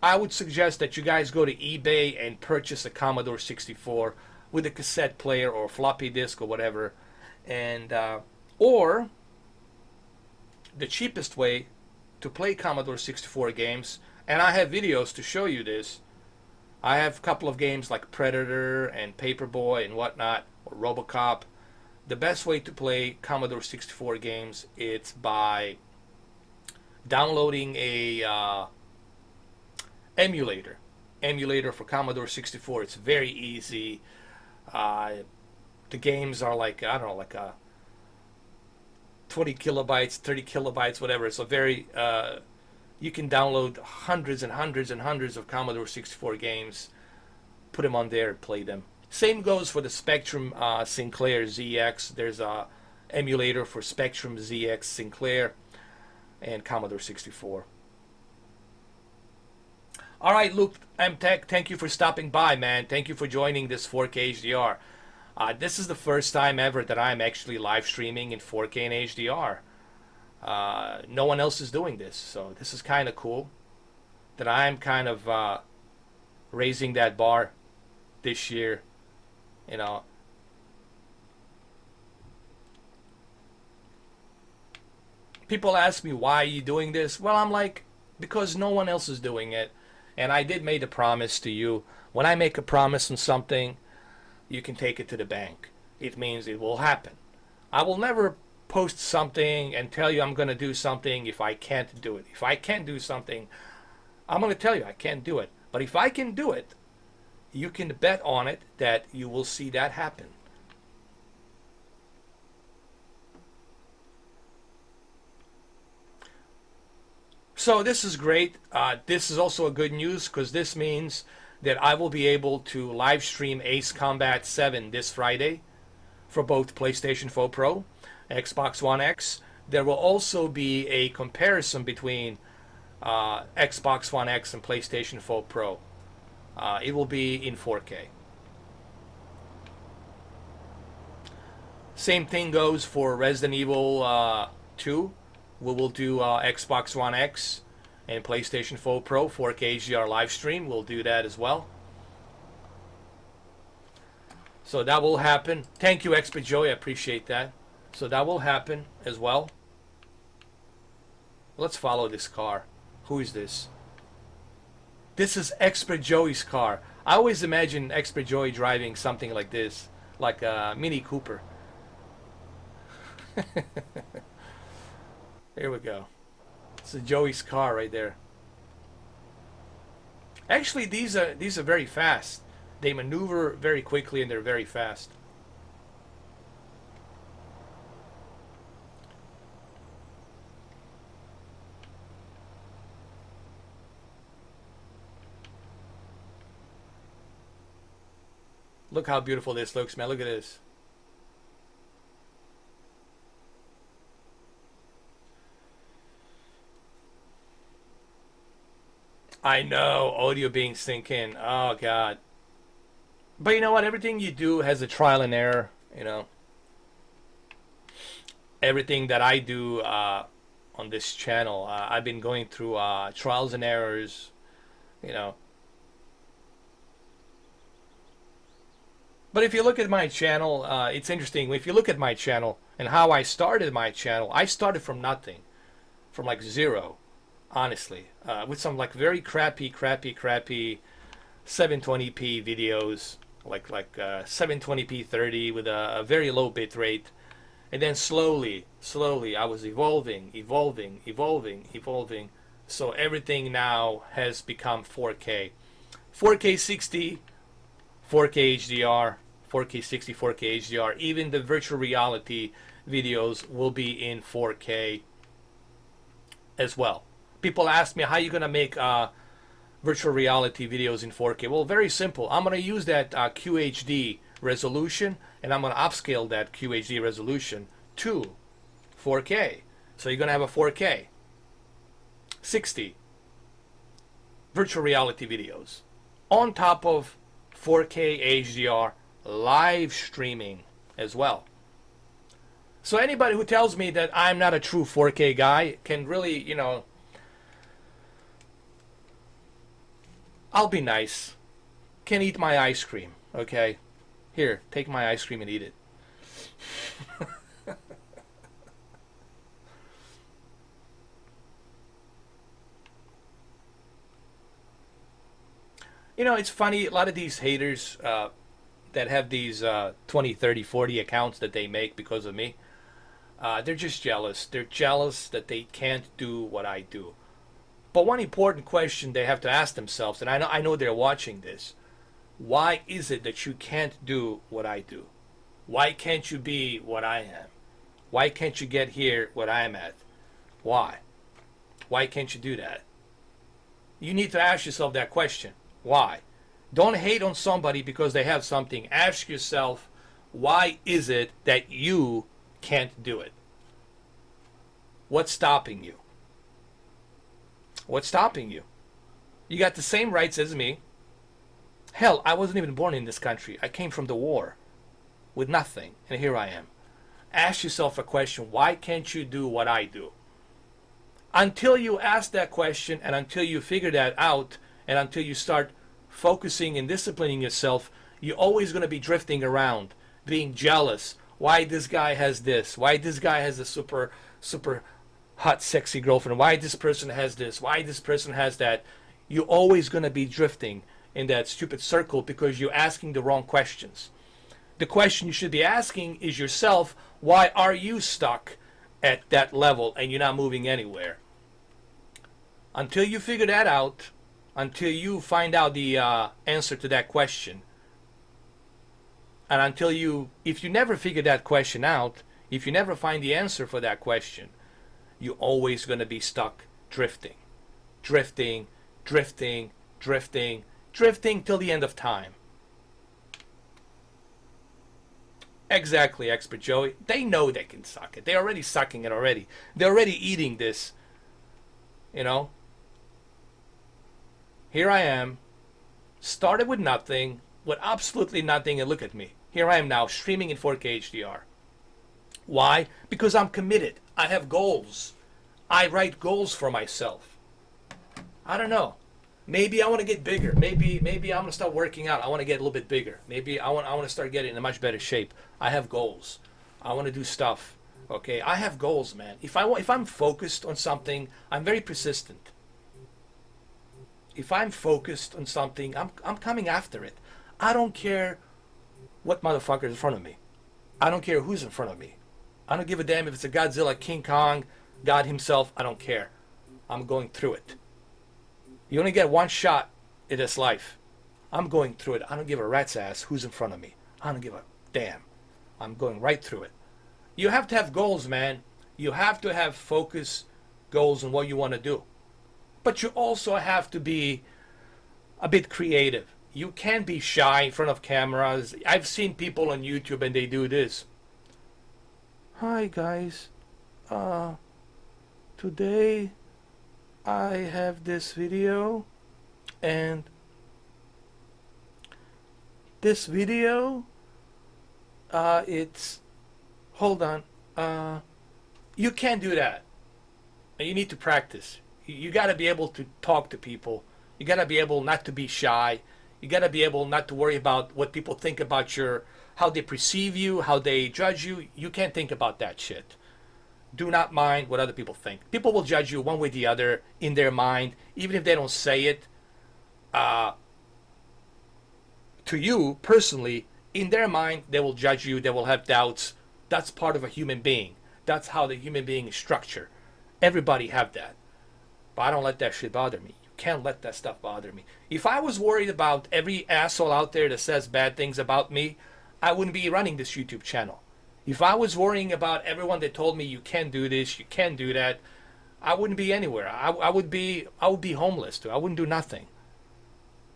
S1: I would suggest that you guys go to eBay and purchase a Commodore 64 with a cassette player or floppy disk or whatever. And or the cheapest way to play Commodore 64 games, and I have videos to show you this, I have a couple of games like Predator and Paperboy and whatnot, or RoboCop. The best way to play Commodore 64 games, it's by downloading a emulator for Commodore 64. It's very easy. Uh, the games are like, I don't know, like 20 kilobytes, 30 kilobytes, whatever. It's a very you can download hundreds and hundreds and hundreds of Commodore 64 games, put them on there and play them. Same goes for the Spectrum Sinclair ZX. There's a emulator for Spectrum ZX Sinclair and Commodore 64. All right, Luke M Tech, thank you for stopping by, man. Thank you for joining this 4K HDR. This is the first time ever that I'm actually live streaming in 4K and HDR. No one else is doing this, so this is kind of cool that I'm kind of raising that bar this year. You know, people ask me, why are you doing this? Well, I'm like, because no one else is doing it. And I did make a promise to you. When I make a promise on something, you can take it to the bank. It means it will happen. I will never post something and tell you I'm going to do something if I can't do it. If I can't do something, I'm going to tell you I can't do it. But if I can do it, you can bet on it that you will see that happen. So this is great. This is also a good news because this means that I will be able to live stream Ace Combat 7 this Friday for both PlayStation 4 Pro, Xbox One X. There will also be a comparison between Xbox One X and PlayStation 4 Pro. It will be in 4K. Same thing goes for Resident Evil 2. We will do Xbox One X and PlayStation 4 Pro 4K HDR live stream. We'll do that as well. So that will happen. Thank you, Expert Joey. I appreciate that. So that will happen as well. Let's follow this car. Who is this? This is Expert Joey's car. I always imagine Expert Joey driving something like this, like a Mini Cooper. Here we go. It's a Joey's car right there. Actually, these are very fast. They maneuver very quickly and they're very fast. Look how beautiful this looks, man. Look at this. I know, audio being synced in. Oh, God. But you know what? Everything you do has a trial and error, you know. Everything that I do on this channel, I've been going through trials and errors, you know. But if you look at my channel, it's interesting. If you look at my channel and how I started my channel, I started from nothing, from like zero, honestly, with some like very crappy 720p videos, like 720p 30 with a very low bit rate, and then slowly I was evolving. So everything now has become 4K, 4K 60, 4K HDR, 4K 60, 4K HDR. Even the virtual reality videos will be in 4K as well. People ask me, how are you going to make virtual reality videos in 4K? Well, very simple. I'm going to use that QHD resolution, and I'm going to upscale that QHD resolution to 4K. So you're going to have a 4K 60 virtual reality videos on top of 4K HDR live streaming as well. So anybody who tells me that I'm not a true 4K guy can really, you know, I'll be nice. Can eat my ice cream, okay? Here, take my ice cream and eat it. You know, it's funny. A lot of these haters that have these 20, 30, 40 accounts that they make because of me, they're just jealous. They're jealous that they can't do what I do. But one important question they have to ask themselves, and I know they're watching this: why is it that you can't do what I do? Why can't you be what I am? Why can't you get here what I'm at? Why? Why can't you do that? You need to ask yourself that question. Why? Don't hate on somebody because they have something. Ask yourself, why is it that you can't do it? What's stopping you? What's stopping you? You got the same rights as me. Hell, I wasn't even born in this country. I came from the war with nothing, and here I am. Ask yourself a question. Why can't you do what I do? Until you ask that question and until you figure that out and until you start focusing and disciplining yourself, you're always going to be drifting around, being jealous. Why this guy has this? Why this guy has a super hot, sexy girlfriend? Why this person has this? Why this person has that? You're always going to be drifting in that stupid circle because you're asking the wrong questions. The question you should be asking is yourself, why are you stuck at that level and you're not moving anywhere? Until you figure that out, until you find out the answer to that question, and until you, if you never figure that question out, if you never find the answer for that question, you're always going to be stuck drifting, drifting, drifting, drifting, drifting till the end of time. Exactly, Expert Joey. They know they can suck it. They're already sucking it already. They're already eating this. You know? Here I am. Started with nothing. With absolutely nothing. And look at me. Here I am now streaming in 4K HDR. Why? Because I'm committed. I have goals. I write goals for myself. I don't know. Maybe I want to get bigger. Maybe I'm gonna start working out. I want to get a little bit bigger. Maybe I want to start getting in a much better shape. I have goals. I want to do stuff. Okay, I have goals, man. If I'm focused on something, I'm very persistent. If I'm focused on something, I'm coming after it. I don't care what motherfucker is in front of me. I don't care who's in front of me. I don't give a damn if it's a Godzilla, King Kong, God himself. I don't care. I'm going through it. You only get one shot in this life. I'm going through it. I don't give a rat's ass who's in front of me. I don't give a damn. I'm going right through it. You have to have goals, man. You have to have focus, goals on what you want to do. But you also have to be a bit creative. You can't be shy in front of cameras. I've seen people on YouTube and they do this. Hi guys. Today I have this video, and this video it's, hold on, you can't do that. You need to practice. You got to be able to talk to people. You got to be able not to be shy. You got to be able not to worry about what people think about how they perceive you, how they judge you. You can't think about that shit. Do not mind what other people think. People will judge you one way or the other in their mind, even if they don't say it to you personally. In their mind, they will judge you. They will have doubts. That's part of a human being. That's how the human being is structured. Everybody have that. But I don't let that shit bother me. You can't let that stuff bother me. If I was worried about every asshole out there that says bad things about me, I wouldn't be running this YouTube channel. If I was worrying about everyone that told me you can't do this, you can't do that, I wouldn't be anywhere. I would be homeless too. I wouldn't do nothing.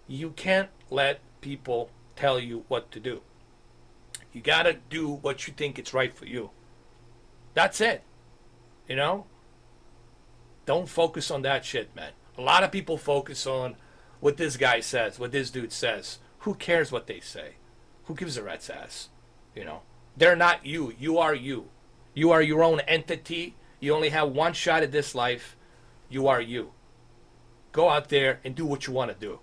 S1: You can't let people tell you what to do. You gotta do what you think is right for you. That's it. You know? Don't focus on that shit, man. A lot of people focus on what this guy says, what this dude says. Who cares what they say? Who gives a rat's ass? You know? They're not you. You are you. You are your own entity. You only have one shot at this life. You are you. Go out there and do what you want to do.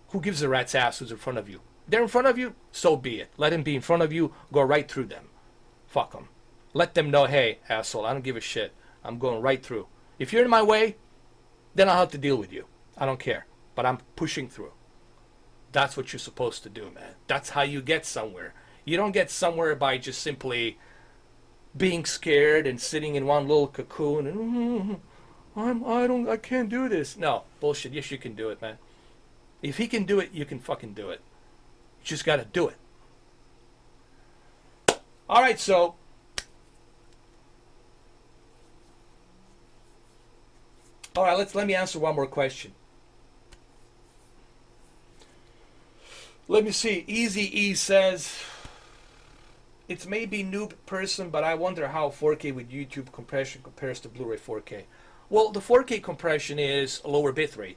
S1: Who gives a rat's ass who's in front of you? They're in front of you, so be it. Let them be in front of you. Go right through them. Fuck them. Let them know, hey, asshole, I don't give a shit. I'm going right through. If you're in my way, then I'll have to deal with you. I don't care. But I'm pushing through. That's what you're supposed to do, man. That's how you get somewhere. You don't get somewhere by just simply being scared and sitting in one little cocoon and I can't do this. No, bullshit. Yes, you can do it, man. If he can do it, you can fucking do it. You just got to do it. All right, so all right, let me answer one more question. Let me see. Easy E says, it's maybe noob person, but I wonder how 4K with YouTube compression compares to Blu-ray 4K. Well, the 4K compression is a lower bitrate.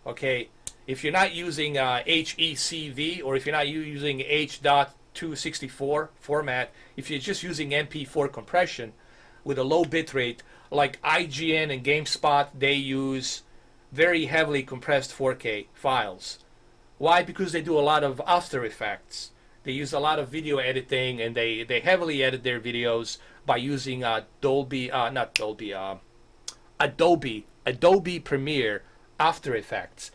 S1: Okay, if you're not using HECV or if you're not using H.264 format, if you're just using MP4 compression with a low bitrate, like IGN and GameSpot, they use very heavily compressed 4K files. Why? Because they do a lot of After Effects. They use a lot of video editing, and they heavily edit their videos by using Adobe Premiere After Effects.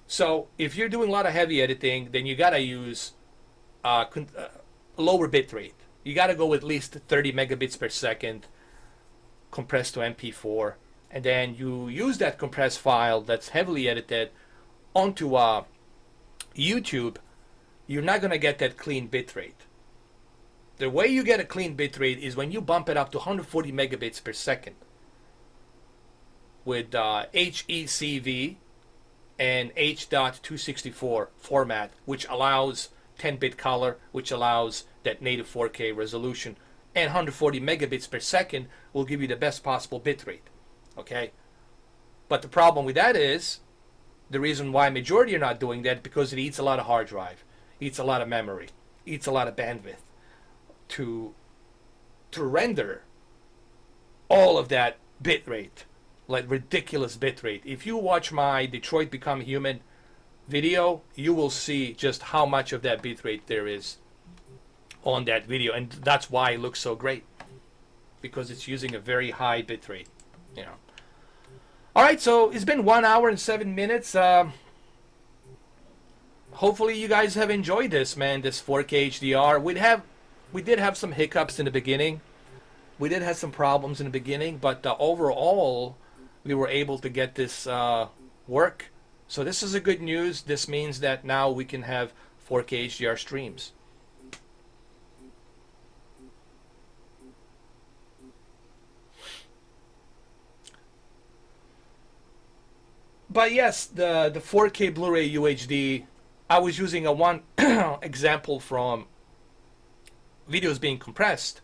S1: So if you're doing a lot of heavy editing, then you gotta use lower bitrate. You gotta go at least 30 megabits per second compressed to MP4, and then you use that compressed file that's heavily edited onto YouTube. You're not going to get that clean bitrate. The way you get a clean bitrate is when you bump it up to 140 megabits per second with HECV and H.264 format, which allows 10-bit color, which allows that native 4K resolution, and 140 megabits per second will give you the best possible bitrate. Okay? But the problem with that is, the reason why majority are not doing that, because it eats a lot of hard drive, eats a lot of memory, eats a lot of bandwidth to render all of that bitrate, like ridiculous bitrate. If you watch my Detroit Become Human video, you will see just how much of that bitrate there is on that video, and that's why it looks so great, because it's using a very high bitrate, you know. All right, so it's been 1 hour and 7 minutes. Hopefully you guys have enjoyed this, man. This 4K HDR. We did have some hiccups in the beginning. We did have some problems in the beginning, but overall we were able to get this work. So this is a good news. This means that now we can have 4K HDR streams. But yes, the 4K Blu-ray UHD, I was using a one example from videos being compressed.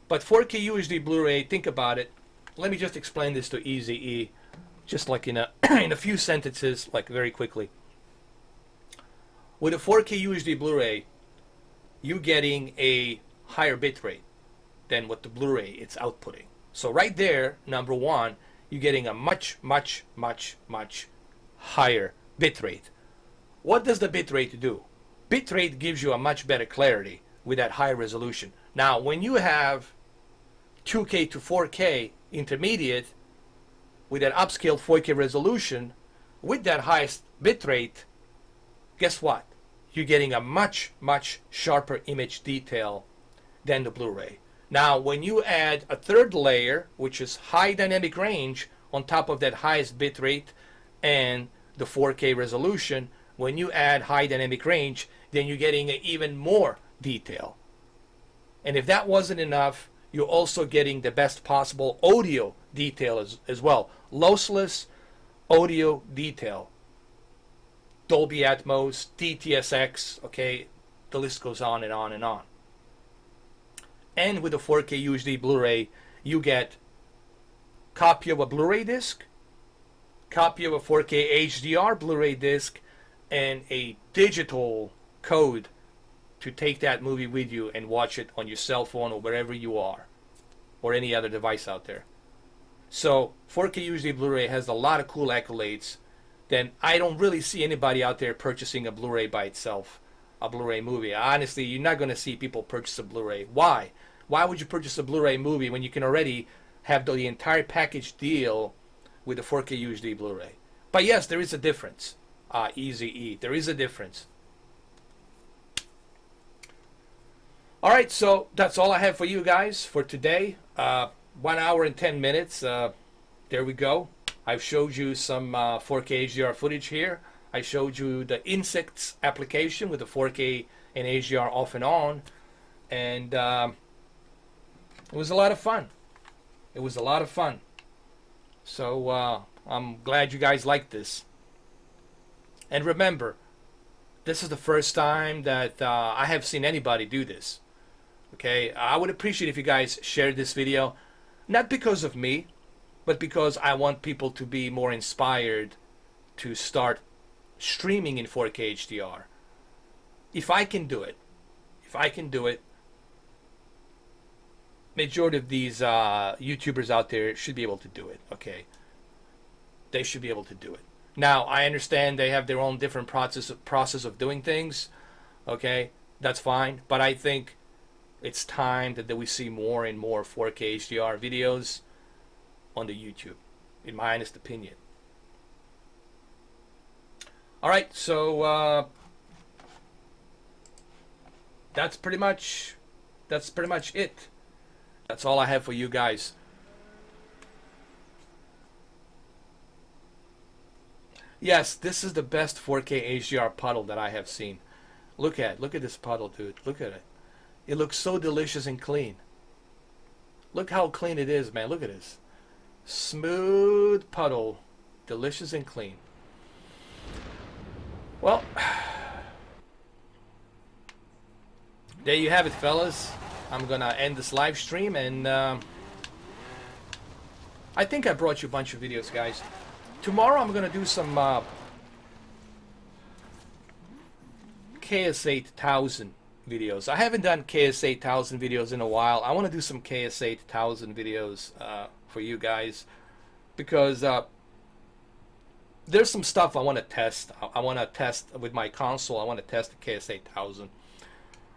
S1: But 4K UHD Blu-ray, think about it. Let me just explain this to Easy E, just like in a in a few sentences, like very quickly. With a 4K UHD Blu-ray, you're getting a higher bitrate than what the Blu-ray it's outputting. So right there, number one, you're getting a much higher bitrate. What does the bitrate do? Bitrate gives you a much better clarity with that high resolution. Now, when you have 2K to 4K intermediate with that upscaled 4K resolution, with that highest bitrate, guess what? You're getting a much sharper image detail than the Blu-ray. Now, when you add a third layer, which is high dynamic range, on top of that highest bitrate and the 4K resolution, when you add high dynamic range, then you're getting even more detail. And if that wasn't enough, you're also getting the best possible audio detail as well. Lossless audio detail. Dolby Atmos, DTSX, okay, the list goes on and on and on. And with the 4K UHD Blu-ray, you get copy of a Blu-ray disc, copy of a 4K HDR Blu-ray disc, and a digital code to take that movie with you and watch it on your cell phone or wherever you are, or any other device out there. So 4K UHD Blu-ray has a lot of cool accolades. Then I don't really see anybody out there purchasing a Blu-ray by itself, a Blu-ray movie. Honestly, you're not going to see people purchase a Blu-ray. Why? Why would you purchase a Blu-ray movie when you can already have the entire package deal with a 4K UHD Blu-ray? But yes, there is a difference. Easy E. There is a difference. All right, so that's all I have for you guys for today. 1 hour and 10 minutes. There we go. I've showed you some 4K HDR footage here. I showed you the insects application with the 4K and HDR off and on. And it was a lot of fun. It was a lot of fun. So I'm glad you guys liked this. And remember, this is the first time that I have seen anybody do this. Okay, I would appreciate if you guys shared this video, not because of me, but because I want people to be more inspired to start streaming in 4K HDR. If I can do it, majority of these YouTubers out there should be able to do it. Okay, they should be able to do it. Now I understand they have their own different process of doing things. Okay, that's fine, but I think it's time that we see more and more 4K HDR videos on the YouTube, in my honest opinion. All right, so that's pretty much it. That's all I have for you guys. Yes, this is the best 4K HDR puddle that I have seen. Look at this puddle, dude. Look at it. It looks so delicious and clean. Look how clean it is, man. Look at this. Smooth puddle. Delicious and clean. Well, there you have it, fellas. I'm going to end this live stream. And I think I brought you a bunch of videos, guys. Tomorrow I'm going to do some KS8000 videos. I haven't done KS8000 videos in a while. I want to do some KS8000 videos for you guys because there's some stuff I want to test. I want to test with my console. I want to test the KS8000.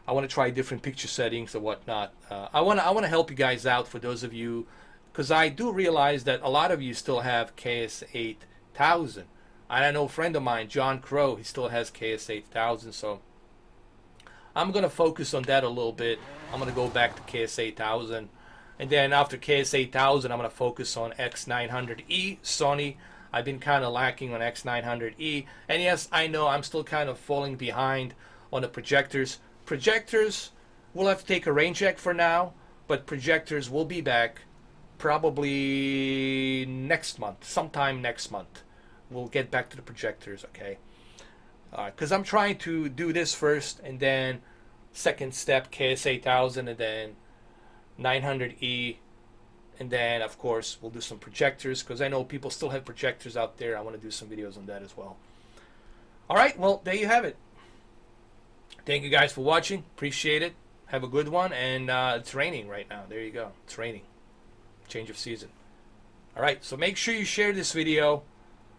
S1: I want to try different picture settings and whatnot. I want to help you guys out, for those of you, because I do realize that a lot of you still have KS8000. I know a friend of mine, John Crow, he still has KS8000, so I'm going to focus on that a little bit. I'm going to go back to KS8000. And then after KS8000, I'm going to focus on X900E, Sony. I've been kind of lacking on X900E. And yes, I know I'm still kind of falling behind on the projectors. Projectors, we'll have to take a rain check for now. But projectors will be back probably next month. Sometime next month. We'll get back to the projectors, okay? Because I'm trying to do this first, and then second step KS8000, and then 900E, and then of course we'll do some projectors, because I know people still have projectors out there. I want to do some videos on that as well. All right, well, there you have it. Thank you guys for watching. Appreciate it. Have a good one. And it's raining right now. There you go. It's raining. Change of season. All right, so make sure you share this video,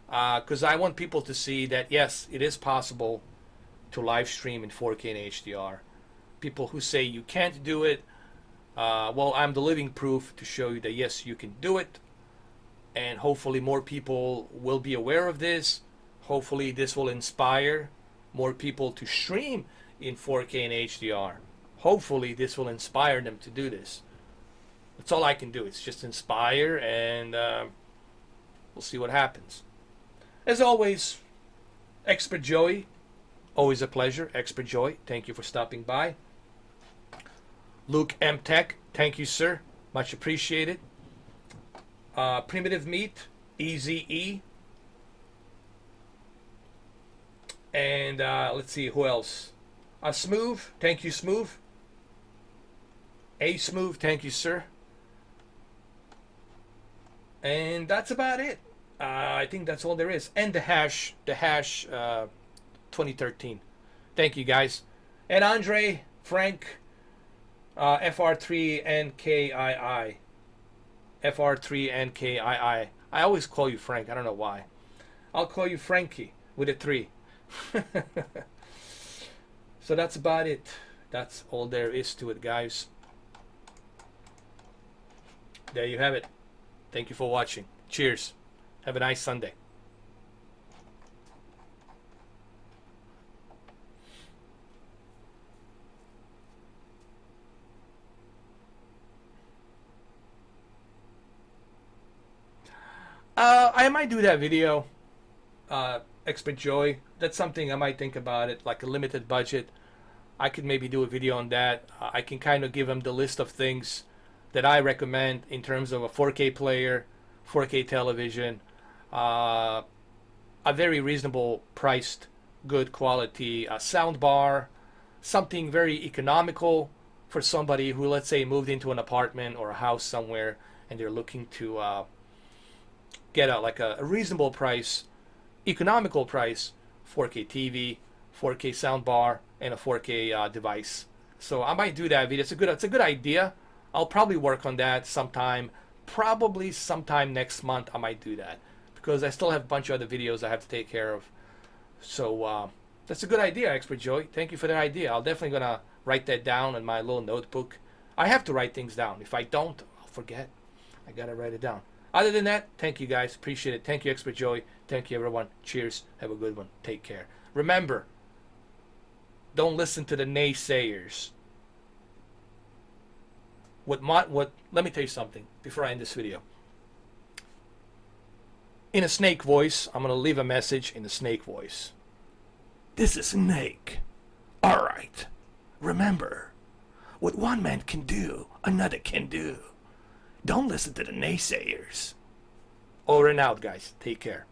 S1: because I want people to see that, yes, it is possible to live stream in 4K and HDR. People who say you can't do it, well, I'm the living proof to show you that, yes, you can do it. And hopefully more people will be aware of this. Hopefully this will inspire more people to stream in 4K and HDR. Hopefully this will inspire them to do this. That's all I can do. It's just inspire, and we'll see what happens. As always, Expert Joey, always a pleasure. Expert Joey, thank you for stopping by. Luke M. Tech, thank you, sir. Much appreciated. Primitive Meat, Easy E. And let's see, who else? Smooth, thank you, Smooth. A Smooth, thank you, sir. And that's about it. I think that's all there is. And the hash 2013. Thank you, guys. And Andre, Frank, FR3NKII. FR3NKII. I always call you Frank. I don't know why. I'll call you Frankie with a 3. So that's about it. That's all there is to it, guys. There you have it. Thank you for watching. Cheers. Have a nice Sunday. I might do that video, Expert Joy. That's something I might think about it, like a limited budget. I could maybe do a video on that. I can kind of give them the list of things that I recommend in terms of a 4K player, 4K television, a very reasonable priced, good quality sound bar, something very economical for somebody who, let's say, moved into an apartment or a house somewhere and they're looking to get a reasonable price, economical price, 4K TV, 4K sound bar, and a 4K device. So I might do that video. It's a good idea. I'll probably work on that sometime. Probably sometime next month I might do that because I still have a bunch of other videos I have to take care of. So that's a good idea, Expert Joey. Thank you for that idea. I'll definitely gonna write that down in my little notebook. I have to write things down. If I don't, I'll forget. I gotta write it down. Other than that, thank you guys. Appreciate it. Thank you, Expert Joey. Thank you, everyone. Cheers. Have a good one. Take care. Remember, don't listen to the naysayers. Let me tell you something before I end this video. In a snake voice, I'm going to leave a message in the snake voice. This is Snake. All right. Remember, what one man can do, another can do. Don't listen to the naysayers. Over and out, guys. Take care.